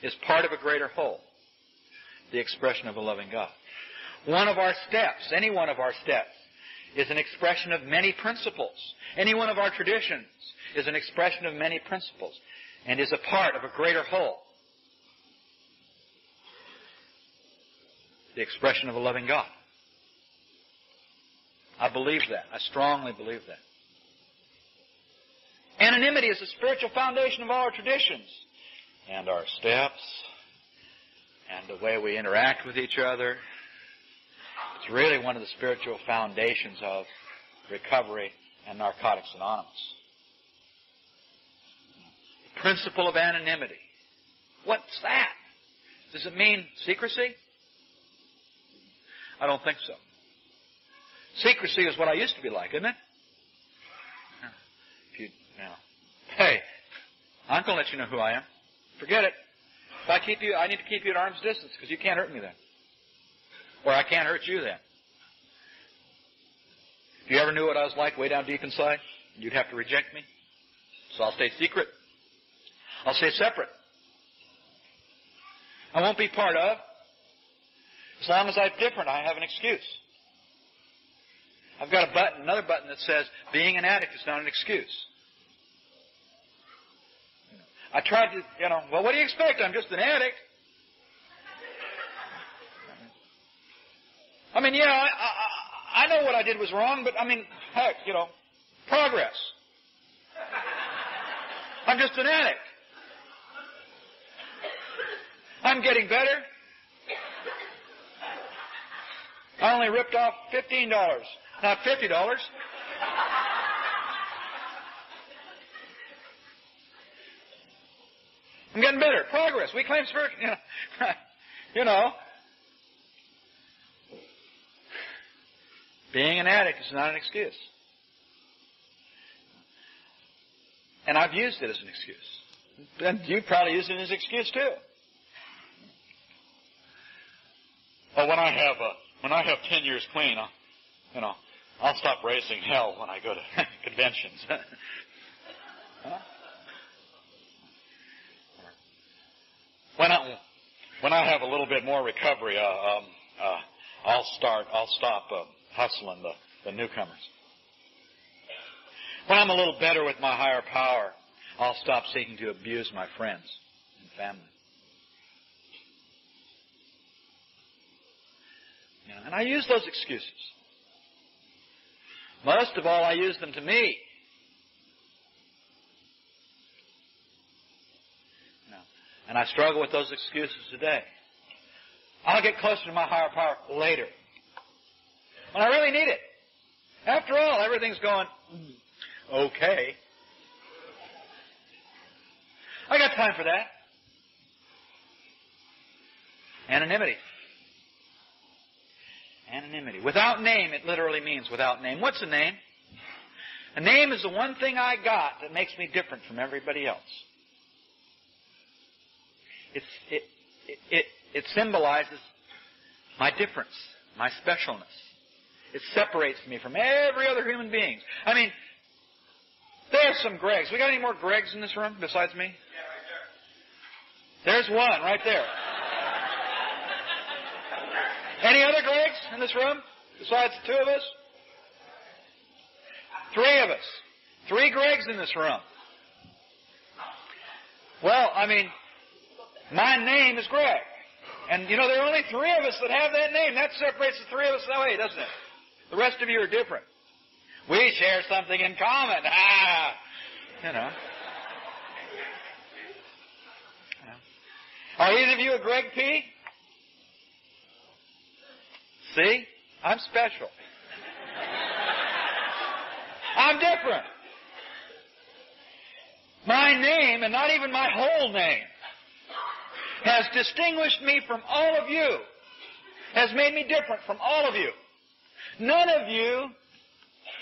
is part of a greater whole, the expression of a loving God. One of our steps, any one of our steps, is an expression of many principles. Any one of our traditions is an expression of many principles and is a part of a greater whole, the expression of a loving God. I believe that. I strongly believe that. Anonymity is the spiritual foundation of all our traditions and our steps and the way we interact with each other. It's really one of the spiritual foundations of recovery and Narcotics Anonymous. The principle of anonymity. What's that? Does it mean secrecy? I don't think so. Secrecy is what I used to be like, isn't it? Hey, I'm going to let you know who I am. Forget it. If I keep you, I need to keep you at arm's distance because you can't hurt me then. Or I can't hurt you then. If you ever knew what I was like way down deep inside, you'd have to reject me. So I'll stay secret. I'll stay separate. I won't be part of. As long as I'm different, I have an excuse. I've got a button, another button that says, being an addict is not an excuse. I tried to, well, what do you expect? I'm just an addict. I mean, yeah, I know what I did was wrong, but, heck, progress. I'm just an addict. I'm getting better. I only ripped off $15, not $50. I'm getting better. Progress. We claim spiritual, Being an addict is not an excuse. And I've used it as an excuse. And you probably used it as an excuse too. Well, when I have 10 years clean, I'll stop raising hell when I go to conventions. Huh? When I have a little bit more recovery, I'll stop hustling the newcomers. When I'm a little better with my higher power, I'll stop seeking to abuse my friends and family. And I use those excuses. Most of all, I use them to me. And I struggle with those excuses today. I'll get closer to my higher power later, when I really need it. After all, everything's going okay. I got time for that. Anonymity. Anonymity. Without name, it literally means without name. What's a name? A name is the one thing I got that makes me different from everybody else. It symbolizes my difference, my specialness. It separates me from every other human being. There's some Gregs. We got any more Gregs in this room besides me? Yeah, right there. There's one right there. Any other Gregs in this room besides the two of us? Three of us. 3 Gregs in this room. Well, my name is Greg. And, there are only 3 of us that have that name. That separates the 3 of us that way, doesn't it? The rest of you are different. We share something in common. Are either of you a Greg P? See? I'm special. I'm different. My name, and not even my whole name, has distinguished me from all of you, has made me different from all of you. None of you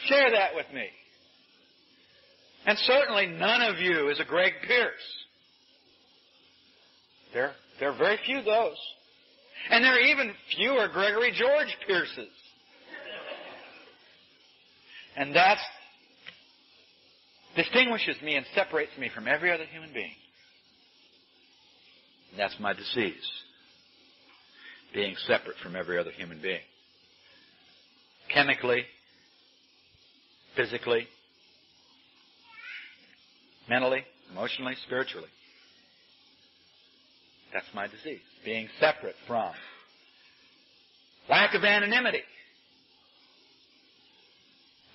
share that with me. And certainly none of you is a Greg Pierce. There are very few of those. And there are even fewer Gregory George Pierces. And that distinguishes me and separates me from every other human being. And that's my disease. Being separate from every other human being. Chemically, physically, mentally, emotionally, spiritually. That's my disease. Being separate from. Lack of anonymity.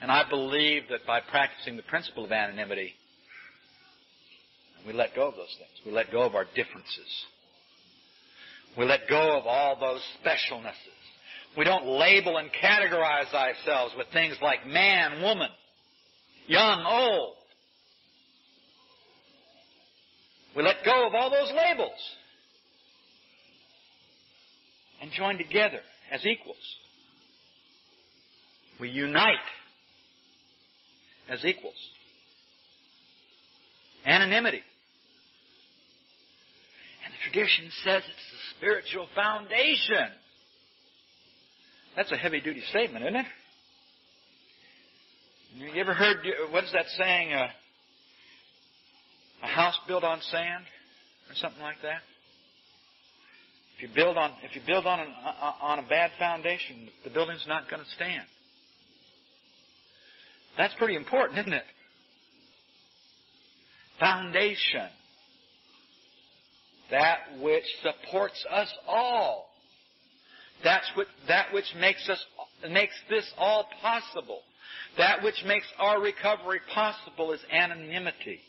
And I believe that by practicing the principle of anonymity, we let go of those things. We let go of our differences. We let go of all those specialnesses. We don't label and categorize ourselves with things like man, woman, young, old. We let go of all those labels and join together as equals. We unite as equals. Anonymity. And the tradition says it's the spiritual foundation. That's a heavy-duty statement, isn't it? You ever heard, what is that saying, a house built on sand or something like that? If you build on a bad foundation, the building's not going to stand. That's pretty important, isn't it? Foundation. That which supports us all. That which makes this all possible. That which makes our recovery possible is anonymity.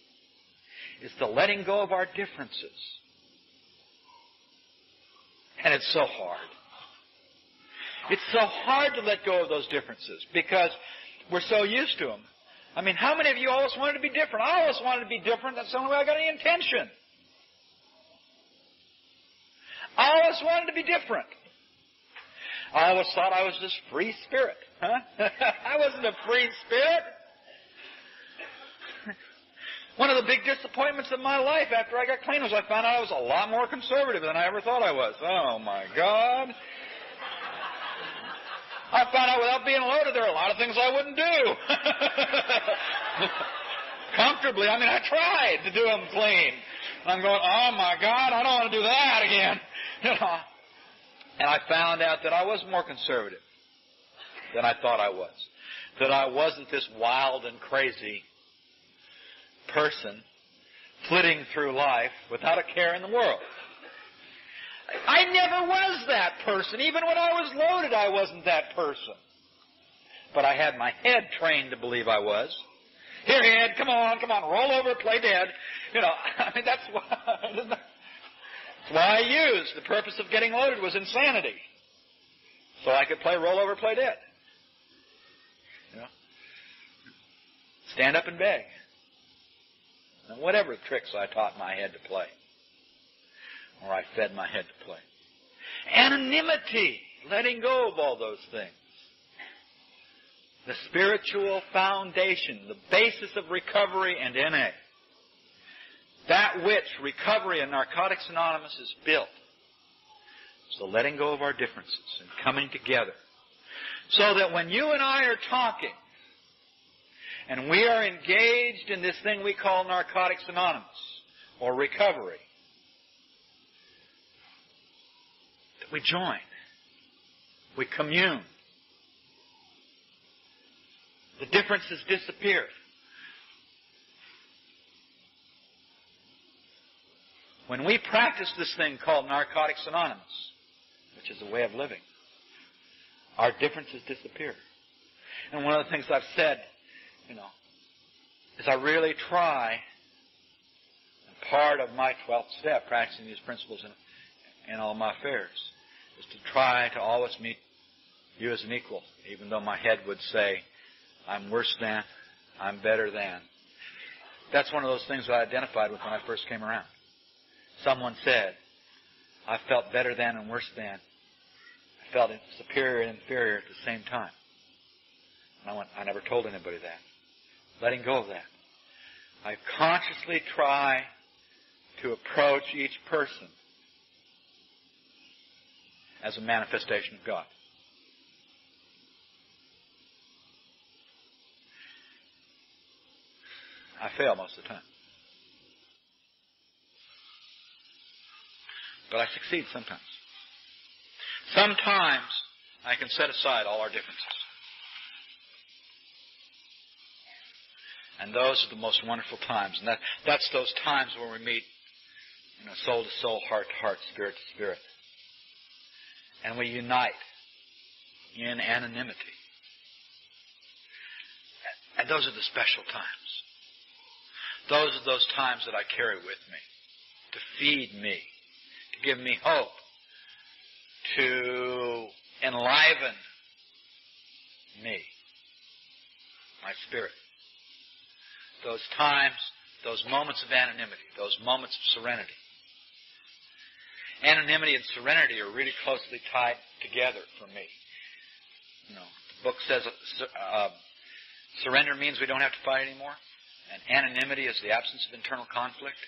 It's the letting go of our differences. And it's so hard. It's so hard to let go of those differences because we're so used to them. I mean, how many of you always wanted to be different? I always wanted to be different. That's the only way I got any intention. I always wanted to be different. I always thought I was this free spirit. Huh? I wasn't a free spirit. One of the big disappointments of my life after I got clean was I found out I was a lot more conservative than I ever thought I was. Oh, my God. I found out without being loaded there are a lot of things I wouldn't do. Comfortably. I mean, I tried to do them clean. I'm going, oh, my God, I don't want to do that again. And I found out that I was more conservative than I thought I was. That I wasn't this wild and crazy person flitting through life without a care in the world. I never was that person. Even when I was loaded, I wasn't that person. But I had my head trained to believe I was. Here, head, come on, roll over, play dead. I mean, that's why I used. The purpose of getting loaded was insanity. So I could play roll over, play dead. Stand up and beg. And whatever tricks I taught my head to play. Or I fed my head to play. Anonymity. Letting go of all those things. The spiritual foundation. The basis of recovery and NA. That which Recovery and Narcotics Anonymous is built. Is the letting go of our differences and coming together. So that when you and I are talking, and we are engaged in this thing we call Narcotics Anonymous, or recovery, that we join. We commune. The differences disappear. When we practice this thing called Narcotics Anonymous, which is a way of living, our differences disappear. And one of the things I've said, is I really try, and part of my 12th step, practicing these principles in all my affairs, is to try to always meet you as an equal, even though my head would say, I'm worse than, I'm better than. That's one of those things that I identified with when I first came around. Someone said, I felt better than and worse than. I felt superior and inferior at the same time. And I never told anybody that. Letting go of that. I consciously try to approach each person as a manifestation of God. I fail most of the time. But I succeed sometimes. Sometimes I can set aside all our differences. And those are the most wonderful times. And that's those times where we meet, soul to soul, heart to heart, spirit to spirit. And we unite in anonymity. And those are the special times. Those are those times that I carry with me to feed me, to give me hope, to enliven me, my spirit. Those times, those moments of anonymity, those moments of serenity. Anonymity and serenity are really closely tied together for me. The book says surrender means we don't have to fight anymore. And anonymity is the absence of internal conflict.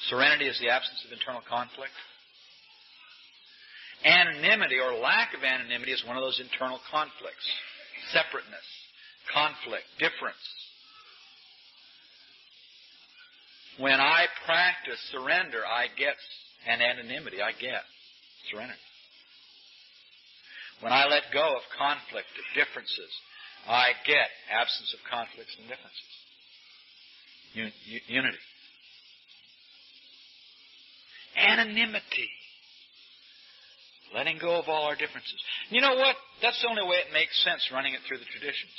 Serenity is the absence of internal conflict. Anonymity or lack of anonymity is one of those internal conflicts. Separateness. conflict, difference. When I practice surrender, I get, and anonymity, I get serenity. When I let go of conflict, of differences, I get absence of conflicts and differences. Unity. Anonymity. Letting go of all our differences. You know what? That's the only way it makes sense, running it through the traditions.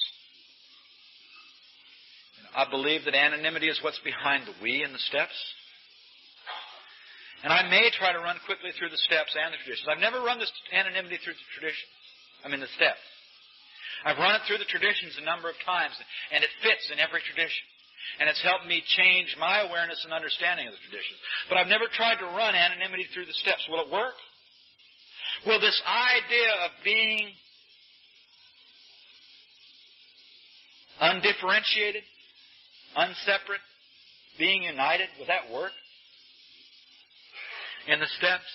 I believe that anonymity is what's behind the we in the steps. And I may try to run quickly through the steps and the traditions. I've never run this anonymity through the traditions. The steps. I've run it through the traditions a number of times, and it fits in every tradition. And it's helped me change my awareness and understanding of the traditions. But I've never tried to run anonymity through the steps. Will it work? Will this idea of being undifferentiated, unseparate, being united, will that work in the steps?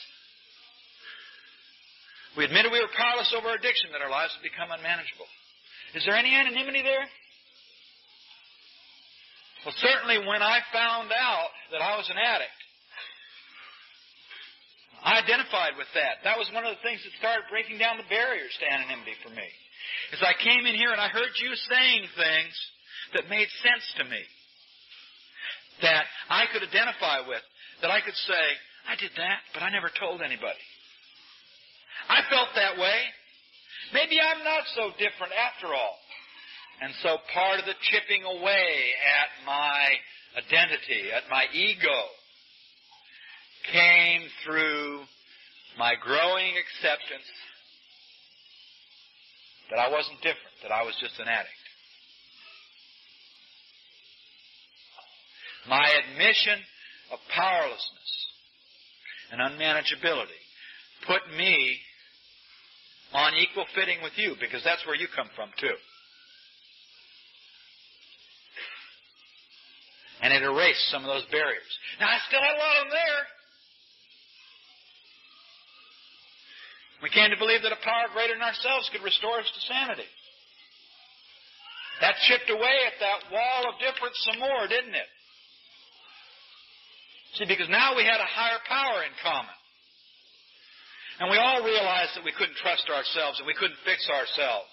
We admitted we were powerless over addiction, that our lives had become unmanageable. Is there any anonymity there? Well, certainly when I found out that I was an addict, I identified with that. That was one of the things that started breaking down the barriers to anonymity for me. As I came in here and I heard you saying things that made sense to me, that I could identify with, that I could say, I did that, but I never told anybody. I felt that way. Maybe I'm not so different after all. And so part of the chipping away at my identity, at my ego, came through my growing acceptance that I wasn't different, that I was just an addict. My admission of powerlessness and unmanageability put me on equal footing with you, because that's where you come from too. And it erased some of those barriers. Now, I still had a lot of them there. We came to believe that a power greater than ourselves could restore us to sanity. That chipped away at that wall of difference some more, didn't it? See, because now we had a higher power in common. And we all realized that we couldn't trust ourselves and we couldn't fix ourselves.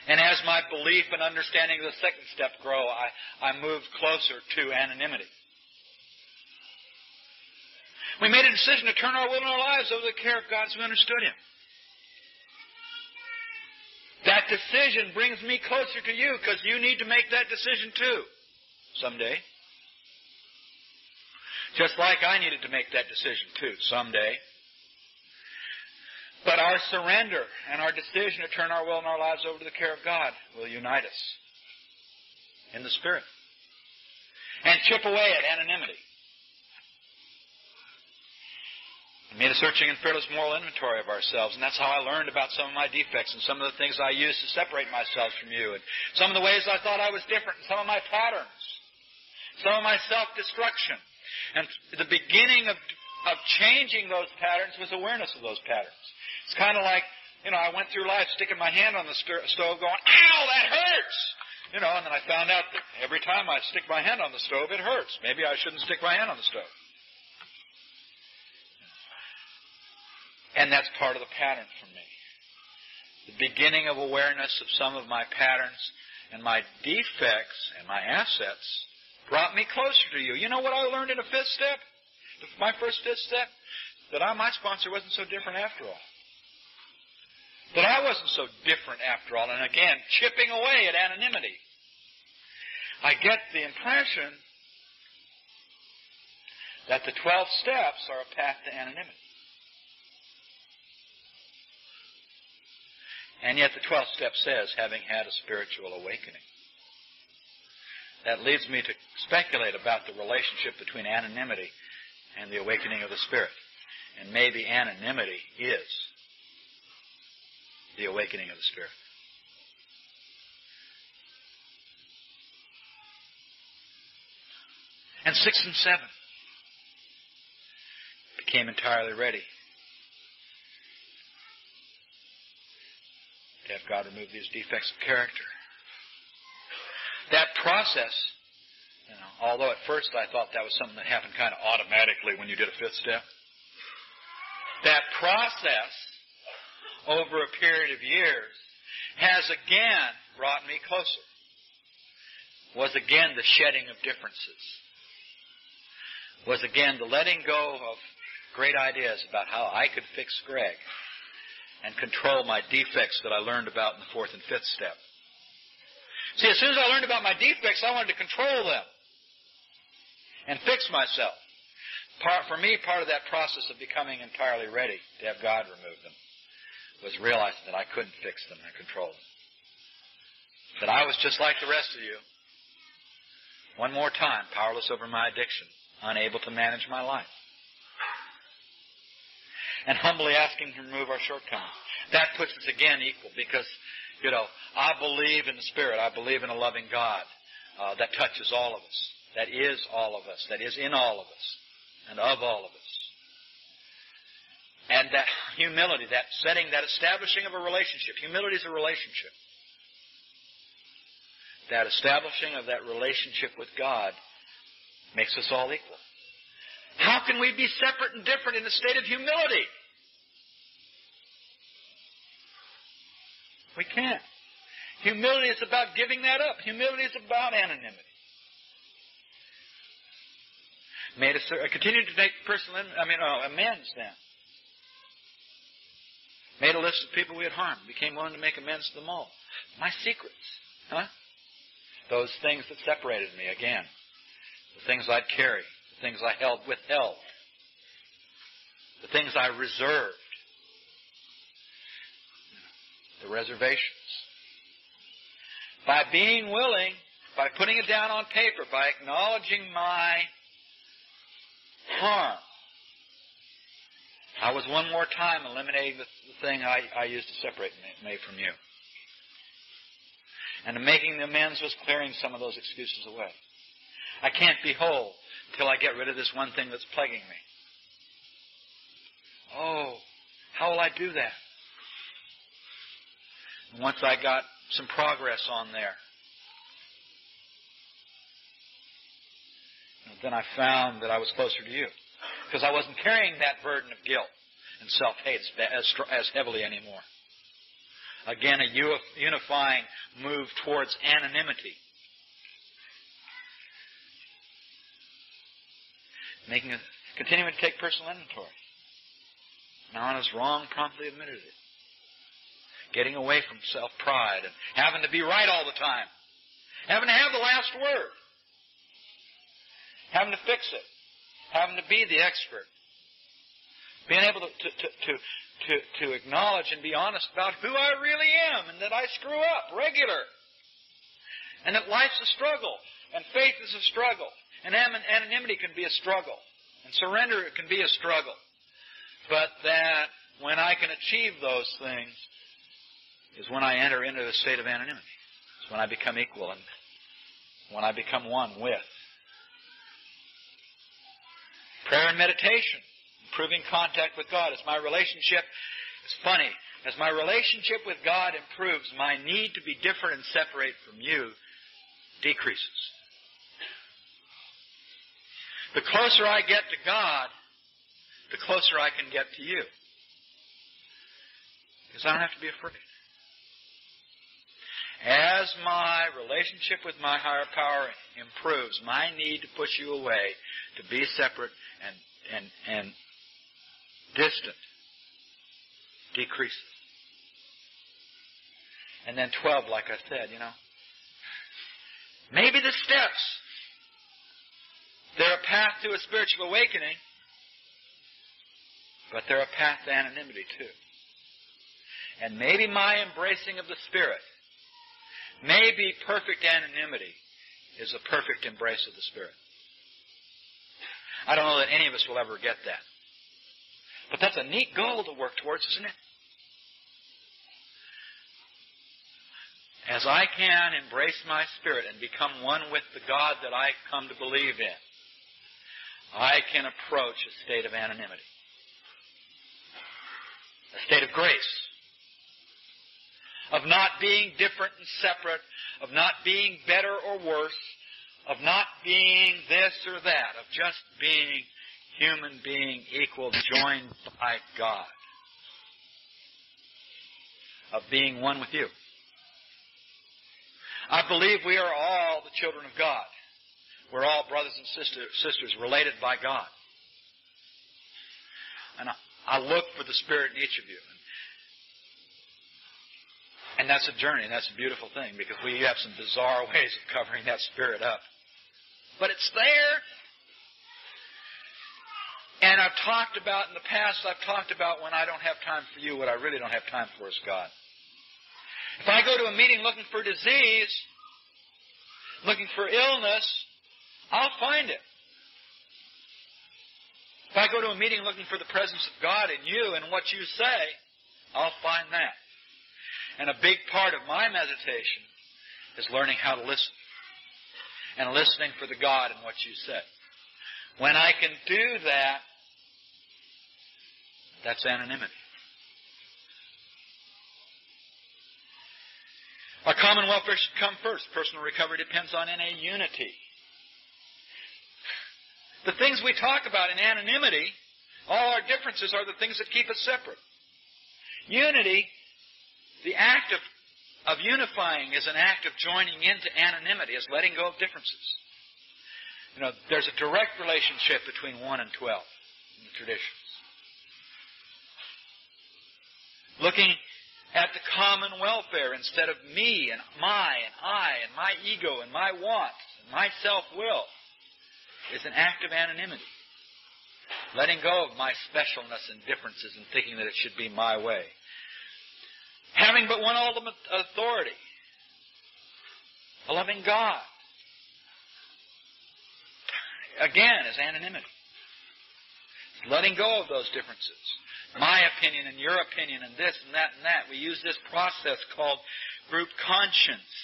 And as my belief and understanding of the second step grow, I moved closer to anonymity. We made a decision to turn our will and our lives over to the care of God as we understood Him. That decision brings me closer to you, because you need to make that decision too someday. Just like I needed to make that decision too someday. But our surrender and our decision to turn our will and our lives over to the care of God will unite us in the Spirit and chip away at anonymity. We made a searching and fearless moral inventory of ourselves, and that's how I learned about some of my defects and some of the things I used to separate myself from you, and some of the ways I thought I was different, and some of my patterns, some of my self-destruction. And the beginning of changing those patterns was awareness of those patterns. It's kind of like, I went through life sticking my hand on the stove going, ow, that hurts! And then I found out that every time I stick my hand on the stove, it hurts. Maybe I shouldn't stick my hand on the stove. And that's part of the pattern for me. The beginning of awareness of some of my patterns and my defects and my assets brought me closer to you. You know what I learned in the fifth step? My first fifth step? That my sponsor wasn't so different after all. That I wasn't so different after all. And again, chipping away at anonymity, I get the impression that the 12 steps are a path to anonymity. And yet the 12th step says, having had a spiritual awakening. That leads me to speculate about the relationship between anonymity and the awakening of the Spirit. And maybe anonymity is the awakening of the Spirit. And 6 and 7 became entirely ready to have God remove these defects of character. That process, although at first I thought that was something that happened kind of automatically when you did a fifth step, that process over a period of years has again brought me closer. Was again the shedding of differences. Was again the letting go of great ideas about how I could fix Greg and control my defects that I learned about in the fourth and fifth step. See, as soon as I learned about my defects, I wanted to control them and fix myself. For me, part of that process of becoming entirely ready to have God remove them was realizing that I couldn't fix them and control them. That I was just like the rest of you. One more time, powerless over my addiction, unable to manage my life. And humbly asking to remove our shortcomings. That puts us again equal because, I believe in the Spirit. I believe in a loving God that touches all of us, that is all of us, that is in all of us, and of all of us. And that humility, that setting, that establishing of a relationship. Humility is a relationship. That establishing of that relationship with God makes us all equal. How can we be separate and different in a state of humility? We can't. Humility is about giving that up. Humility is about anonymity. Continued to make amends then. Made a list of people we had harmed. Became willing to make amends to them all. My secrets. Those things that separated me, again. The things I'd carry. The things I withheld. The things I reserved. The reservations. By being willing, by putting it down on paper, by acknowledging my harm, I was one more time eliminating the thing I used to separate me from you. And making the amends was clearing some of those excuses away. I can't be whole until I get rid of this one thing that's plaguing me. Oh, how will I do that? And once I got some progress on there, then I found that I was closer to you. Because I wasn't carrying that burden of guilt and self-hate as heavily anymore. Again, a unifying move towards anonymity. Continuing to take personal inventory. Now I was wrong, promptly admitted it. Getting away from self-pride and having to be right all the time. Having to have the last word. Having to fix it. Having to be the expert. Being able to acknowledge and be honest about who I really am and that I screw up regular. And that life's a struggle. And faith is a struggle. And anonymity can be a struggle. And surrender can be a struggle. But that when I can achieve those things is when I enter into a state of anonymity. It's when I become equal and when I become one with. Prayer and meditation. Improving contact with God. As my relationship with God improves, my need to be different and separate from you decreases. The closer I get to God, the closer I can get to you. Because I don't have to be afraid. As my relationship with my higher power improves, my need to push you away, to be separate and distant, decreases. And then 12, like I said, maybe the steps, they're a path to a spiritual awakening, but they're a path to anonymity too. And maybe my embracing of the Spirit, maybe perfect anonymity is a perfect embrace of the Spirit. I don't know that any of us will ever get that. But that's a neat goal to work towards, isn't it? As I can embrace my spirit and become one with the God that I come to believe in, I can approach a state of anonymity. A state of grace. of not being different and separate, of not being better or worse, of not being this or that, of just being human being equal, joined by God, of being one with you. I believe we are all the children of God. We're all brothers and sisters related by God. And I look for the Spirit in each of you. And that's a journey, and that's a beautiful thing, because we have some bizarre ways of covering that Spirit up. But it's there. And I've talked about, in the past, when I don't have time for you, what I really don't have time for is God. If I go to a meeting looking for disease, looking for illness, I'll find it. If I go to a meeting looking for the presence of God in you and what you say, I'll find that. And a big part of my meditation is learning how to listen. And listening for the God in what you say. When I can do that, that's anonymity. Our common welfare should come first. Personal recovery depends on NA unity. The things we talk about in anonymity, all our differences are the things that keep us separate. Unity, the act of unifying is an act of joining into anonymity, is letting go of differences. You know, there's a direct relationship between 1 and 12 in the traditions. Looking at the common welfare instead of me and I and my ego and my wants and my self-will is an act of anonymity. Letting go of my specialness and differences and thinking that it should be my way. Having but one ultimate authority. A loving God. Again, is anonymity. Letting go of those differences. My opinion and your opinion and this and that and that. We use this process called group conscience.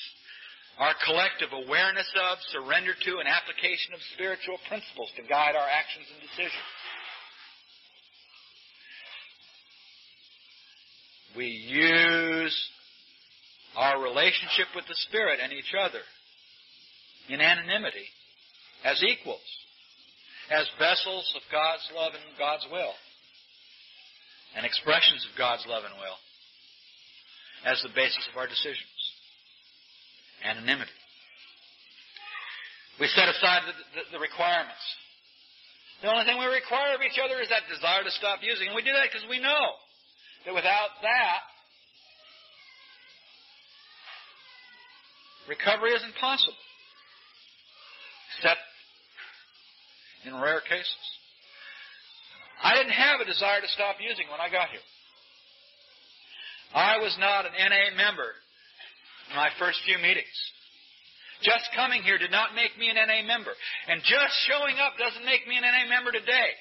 Our collective awareness of, surrender to, and application of spiritual principles to guide our actions and decisions. We use our relationship with the Spirit and each other in anonymity as equals, as vessels of God's love and God's will, and expressions of God's love and will as the basis of our decisions. Anonymity. We set aside the requirements. The only thing we require of each other is that desire to stop using. And we do that because we know that without that, recovery isn't possible. Except in rare cases. I didn't have a desire to stop using when I got here. I was not an NA member in my first few meetings. Just coming here did not make me an NA member. And just showing up doesn't make me an NA member today.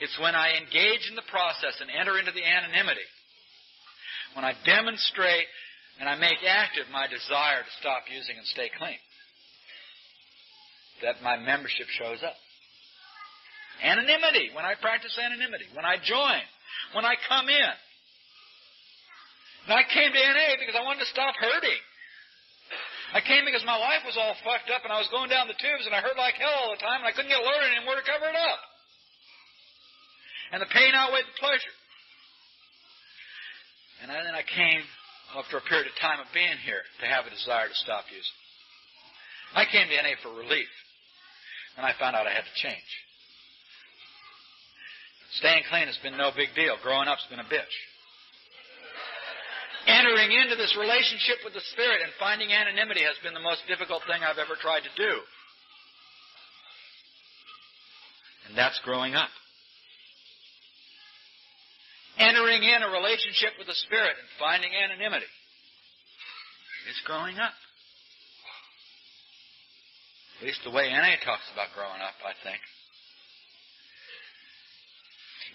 It's when I engage in the process and enter into the anonymity, when I demonstrate and I make active my desire to stop using and stay clean, that my membership shows up. Anonymity, when I practice anonymity, when I join, when I come in. And I came to NA because I wanted to stop hurting. I came because my life was all fucked up and I was going down the tubes and I hurt like hell all the time and I couldn't get loaded anymore to cover it up. And the pain outweighed the pleasure. And then I came, after a period of time of being here, to have a desire to stop using. I came to NA for relief. And I found out I had to change. Staying clean has been no big deal. Growing up's been a bitch. Entering into this relationship with the Spirit and finding anonymity has been the most difficult thing I've ever tried to do. And that's growing up. Entering in a relationship with the Spirit and finding anonymity is growing up. At least the way NA talks about growing up, I think.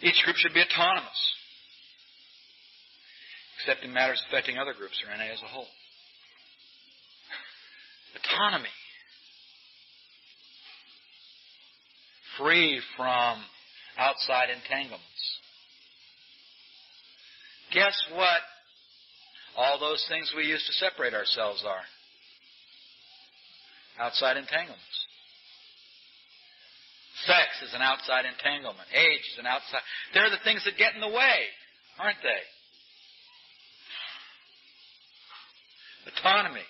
Each group should be autonomous, except in matters affecting other groups or NA as a whole. Autonomy. Free from outside entanglements. Guess what all those things we use to separate ourselves are. Outside entanglements. Sex is an outside entanglement. Age is an outside. They're the things that get in the way, aren't they? Autonomy.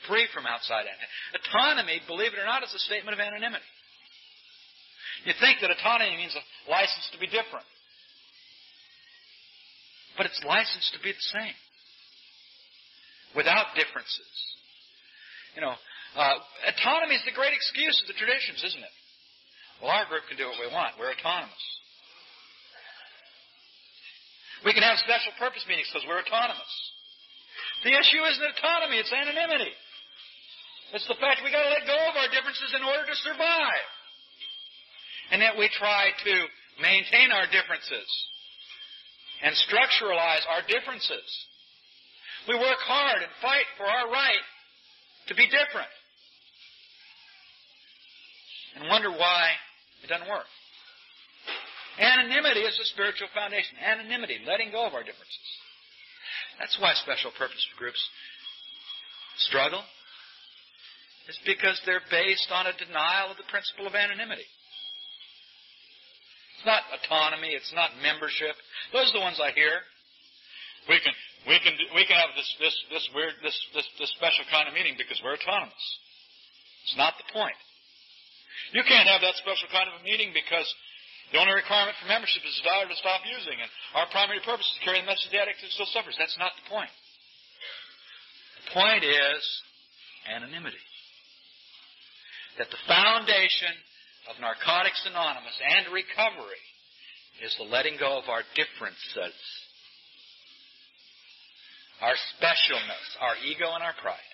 Free from outside entanglement. Autonomy, believe it or not, is a statement of anonymity. You think that autonomy means a license to be different. But it's licensed to be the same. Without differences. Autonomy is the great excuse of the traditions, isn't it? Well, our group can do what we want. We're autonomous. We can have special purpose meetings because we're autonomous. The issue isn't autonomy, it's anonymity. It's the fact we got to let go of our differences in order to survive. And that we try to maintain our differences and structuralize our differences. We work hard and fight for our right to be different. And wonder why it doesn't work. Anonymity is the spiritual foundation. Anonymity, letting go of our differences. That's why special purpose groups struggle. It's because they're based on a denial of the principle of anonymity. It's not autonomy. It's not membership. Those are the ones I hear. We can have this special kind of meeting because we're autonomous. It's not the point. You can't have that special kind of a meeting because the only requirement for membership is a desire to stop using, and our primary purpose is to carry the message to the addict who still suffers. That's not the point. The point is anonymity. That the foundation of Narcotics Anonymous and recovery is the letting go of our differences, our specialness, our ego, and our pride.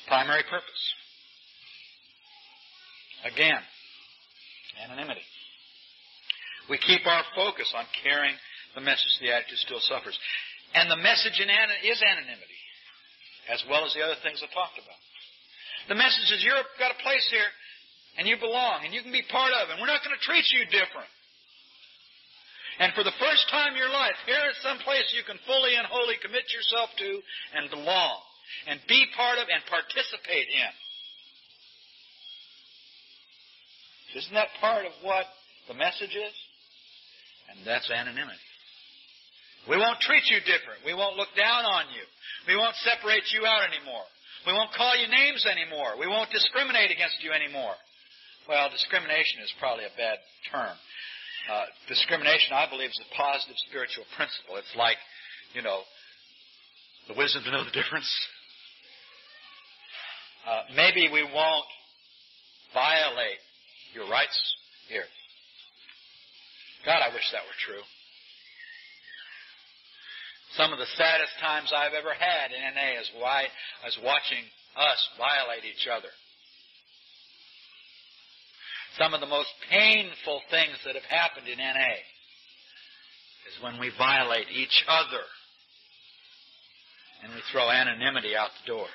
Primary purpose. Again, anonymity. We keep our focus on carrying the message to the addict who still suffers. And the message is anonymity, as well as the other things I talked about. The message is you've got a place here, and you belong, and you can be part of it, and we're not going to treat you different. And for the first time in your life, here is some place you can fully and wholly commit yourself to and belong, and be part of and participate in. Isn't that part of what the message is? And that's anonymity. We won't treat you different. We won't look down on you. We won't separate you out anymore. We won't call you names anymore. We won't discriminate against you anymore. Well, discrimination is probably a bad term. Discrimination, I believe, is a positive spiritual principle. It's like, the wisdom to know the difference. Maybe we won't violate your rights here. God, I wish that were true. Some of the saddest times I've ever had in NA is watching us violate each other. Some of the most painful things that have happened in NA is when we violate each other and we throw anonymity out the door.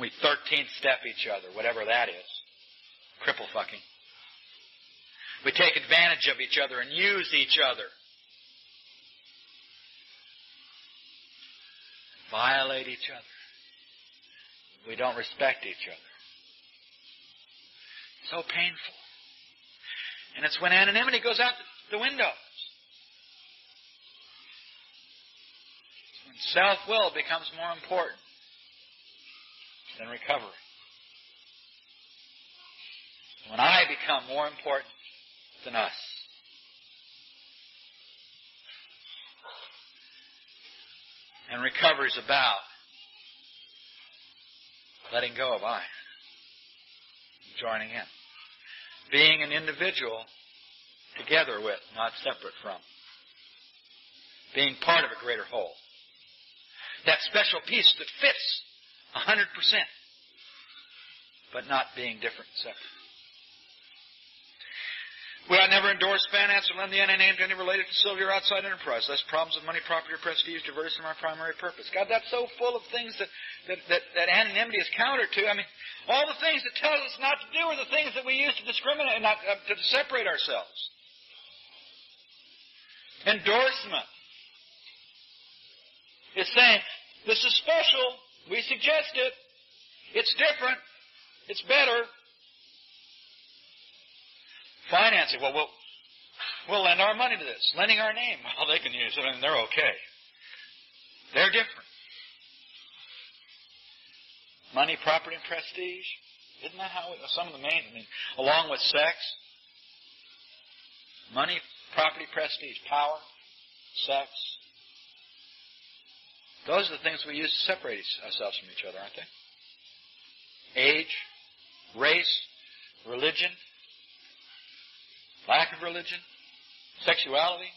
We 13th step each other, whatever that is. Cripple fucking. We take advantage of each other and use each other. Violate each other. We don't respect each other. So painful. And it's when anonymity goes out the window. When self-will becomes more important than recovery. When I become more important than us. And recovery is about letting go of I. Joining in. Being an individual together with, not separate from. Being part of a greater whole. That special piece that fits 100%, but not being different and separate. We ought never endorse, finance, or lend the NA name to any related facility or outside enterprise, lest problems of money, property, or prestige divert us from our primary purpose. God, that's so full of things that anonymity is counter to. I mean, all the things that tell us not to do are the things that we use to discriminate, not to separate ourselves. endorsement. It's saying, this is special. We suggest it. It's different. It's better. Financing. Well, we'll lend our money to this. Lending our name. Well, they can use it and they're okay. They're different. Money, property, and prestige. Isn't that how some of the main, along with sex, money, property, prestige, power, sex. Those are the things we use to separate ourselves from each other, aren't they? Age, race, religion, lack of religion, sexuality.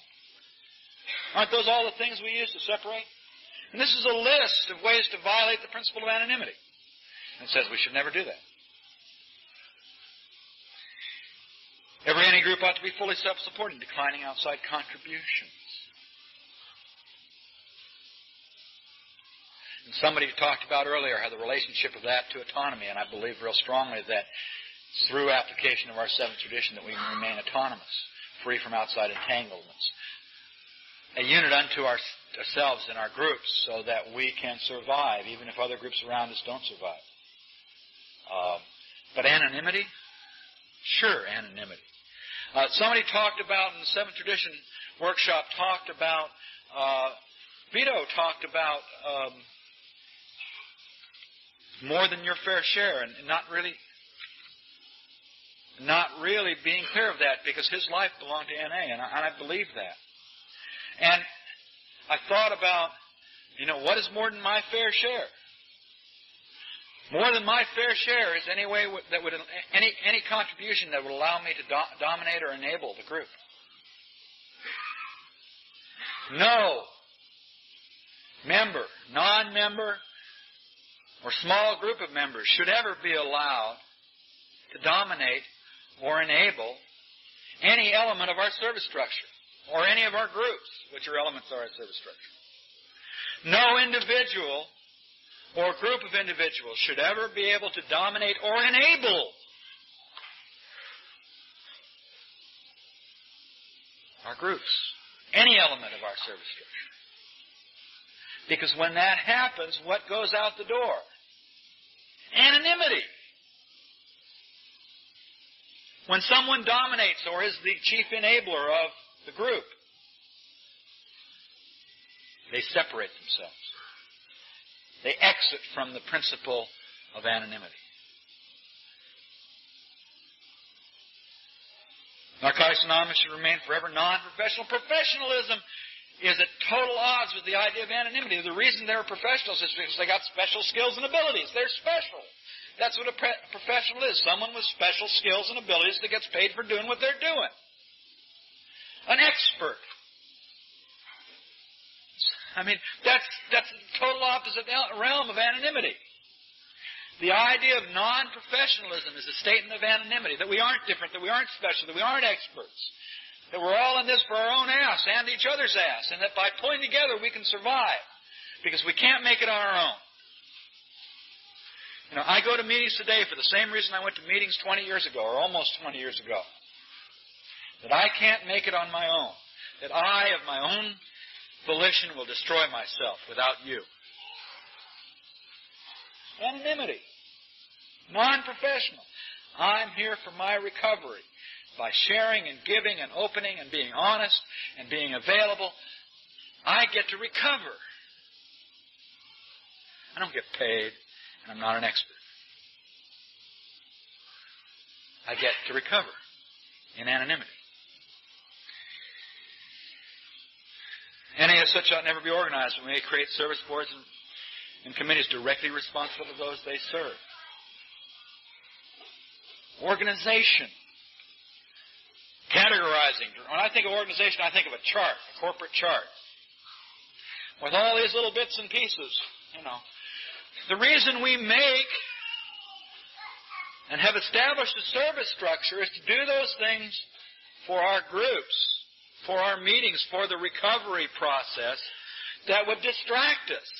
Aren't those all the things we use to separate? And this is a list of ways to violate the principle of anonymity. And it says we should never do that. Every any group ought to be fully self-supporting, declining outside contributions. And somebody talked about earlier how the relationship of that to autonomy, and I believe real strongly that through application of our seventh tradition that we can remain autonomous, free from outside entanglements. A unit unto ourselves in our groups so that we can survive, even if other groups around us don't survive. But anonymity? Sure, anonymity. Somebody talked about, in the seventh tradition workshop, Vito talked about more than your fair share, and not really being clear of that, because his life belonged to NA, and I believe that. And I thought about, what is more than my fair share? More than my fair share is any way that would any contribution that would allow me to dominate or enable the group. No member, non-member, or small group of members should ever be allowed to dominate or enable any element of our service structure or any of our groups, which are elements of our service structure. No individual or group of individuals should ever be able to dominate or enable our groups, any element of our service structure. Because when that happens, what goes out the door? Anonymity. When someone dominates or is the chief enabler of the group, they separate themselves. They exit from the principle of anonymity. Narcotics Anonymous should remain forever non-professional. Professionalism is at total odds with the idea of anonymity. The reason they're professionals is because they got special skills and abilities. They're special. That's what a professional is. Someone with special skills and abilities that gets paid for doing what they're doing. An expert. That's the total opposite realm of anonymity. The idea of non-professionalism is a statement of anonymity, that we aren't different, that we aren't special, that we aren't experts, that we're all in this for our own ass and each other's ass, and that by pulling together we can survive, because we can't make it on our own. I go to meetings today for the same reason I went to meetings 20 years ago, or almost 20 years ago. That I can't make it on my own. That I, of my own volition, will destroy myself without you. Anonymity. Non-professional. I'm here for my recovery. By sharing and giving and opening and being honest and being available, I get to recover. I don't get paid, and I'm not an expert. I get to recover in anonymity. Any as such ought never be organized. We may create service boards and committees directly responsible to those they serve. Organization. Categorizing. When I think of organization, I think of a chart, a corporate chart. With all these little bits and pieces, The reason we make and have established a service structure is to do those things for our groups, for our meetings, for the recovery process that would distract us,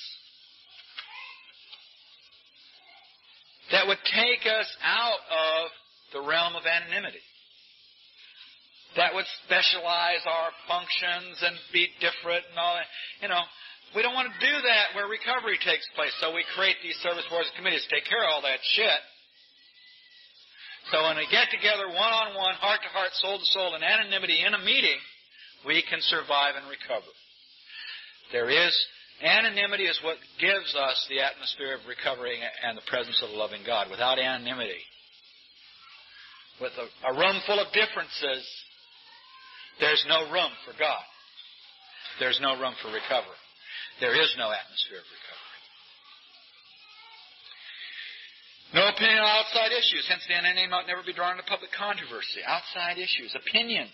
that would take us out of the realm of anonymity. that would specialize our functions and be different and all that. We don't want to do that where recovery takes place. So we create these service boards and committees to take care of all that shit. So when we get together one-on-one, heart-to-heart, soul-to-soul, in anonymity in a meeting, we can survive and recover. Anonymity is what gives us the atmosphere of recovery and the presence of the loving God. Without anonymity, with a room full of differences, there's no room for God. There's no room for recovery. There is no atmosphere of recovery. No opinion on outside issues. Hence, the anonymity might never be drawn into public controversy. Outside issues, opinions.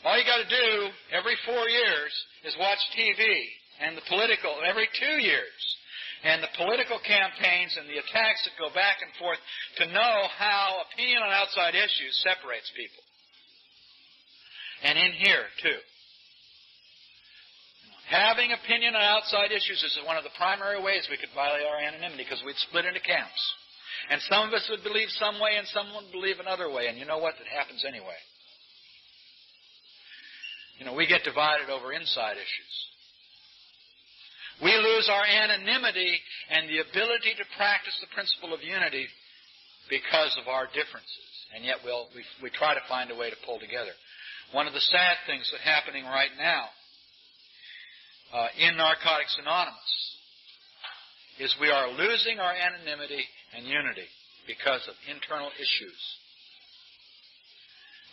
All you got to do every 4 years is watch TV and the political, every 2 years, and the political campaigns and the attacks that go back and forth to know how opinion on outside issues separates people. And in here, too. Having opinion on outside issues is one of the primary ways we could violate our anonymity, because we'd split into camps. And some of us would believe some way and some would believe another way. And you know what? That happens anyway. We get divided over inside issues. We lose our anonymity and the ability to practice the principle of unity because of our differences. And yet we try to find a way to pull together. One of the sad things that's happening right now in Narcotics Anonymous is we are losing our anonymity and unity because of internal issues.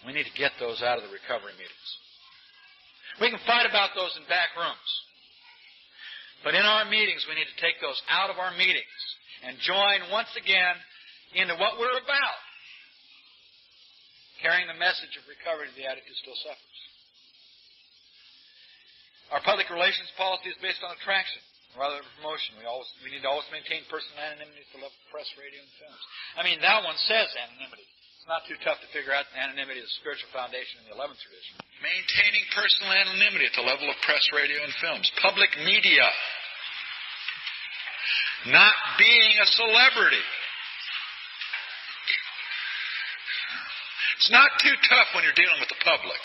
We need to get those out of the recovery meetings. We can fight about those in back rooms. But in our meetings, we need to take those out of our meetings and join once again into what we're about. Carrying the message of recovery to the addict who still suffers. Our public relations policy is based on attraction rather than promotion. We need to always maintain personal anonymity at the level of press, radio, and films. That one says anonymity. It's not too tough to figure out anonymity is the spiritual foundation in the 11th tradition. Maintaining personal anonymity at the level of press, radio, and films. Public media. Not being a celebrity. It's not too tough when you're dealing with the public.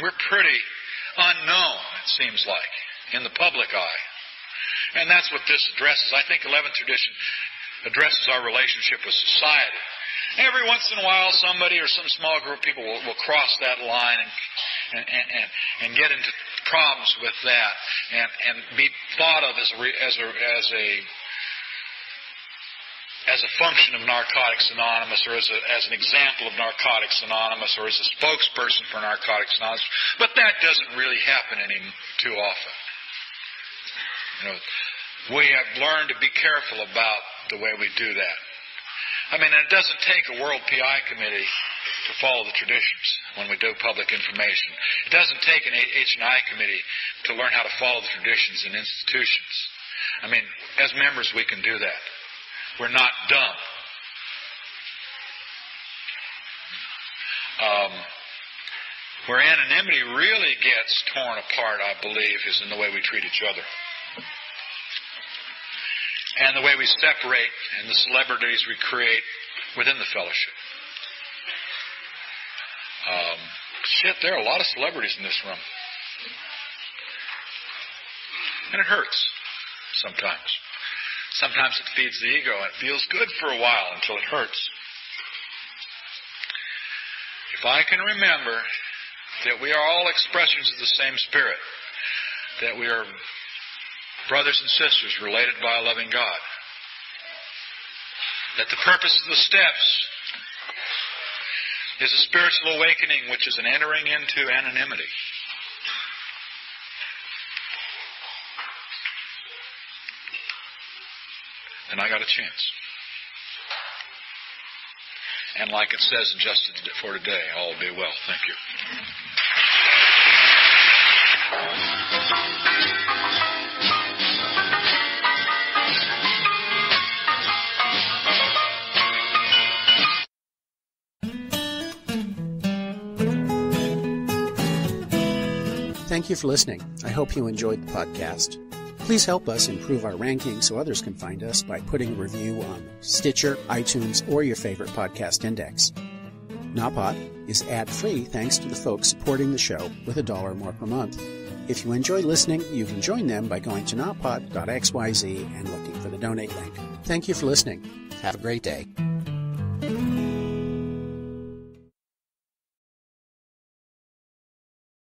We're pretty unknown, it seems like, in the public eye. And that's what this addresses. I think 11th tradition addresses our relationship with society. Every once in a while, somebody or some small group of people will cross that line and get into problems with that and be thought of as a function of Narcotics Anonymous, or as an example of Narcotics Anonymous, or as a spokesperson for Narcotics Anonymous. But that doesn't really happen any too often. We have learned to be careful about the way we do that. It doesn't take a World PI committee to follow the traditions when we do public information. It doesn't take an H&I committee to learn how to follow the traditions in institutions. As members, we can do that. We're not dumb. Where anonymity really gets torn apart, I believe, is in the way we treat each other. And the way we separate and the celebrities we create within the fellowship. There are a lot of celebrities in this room. And it hurts sometimes. Sometimes it feeds the ego, and it feels good for a while until it hurts. If I can remember that we are all expressions of the same Spirit, that we are brothers and sisters related by a loving God, that the purpose of the steps is a spiritual awakening, which is an entering into anonymity. And I got a chance. And like it says in Justice for Today, all will be well. Thank you. Thank you for listening. I hope you enjoyed the podcast. Please help us improve our rankings so others can find us by putting a review on Stitcher, iTunes, or your favorite podcast index. NAPOD is ad-free thanks to the folks supporting the show with $1 or more per month. If you enjoy listening, you can join them by going to napod.xyz and looking for the donate link. Thank you for listening. Have a great day.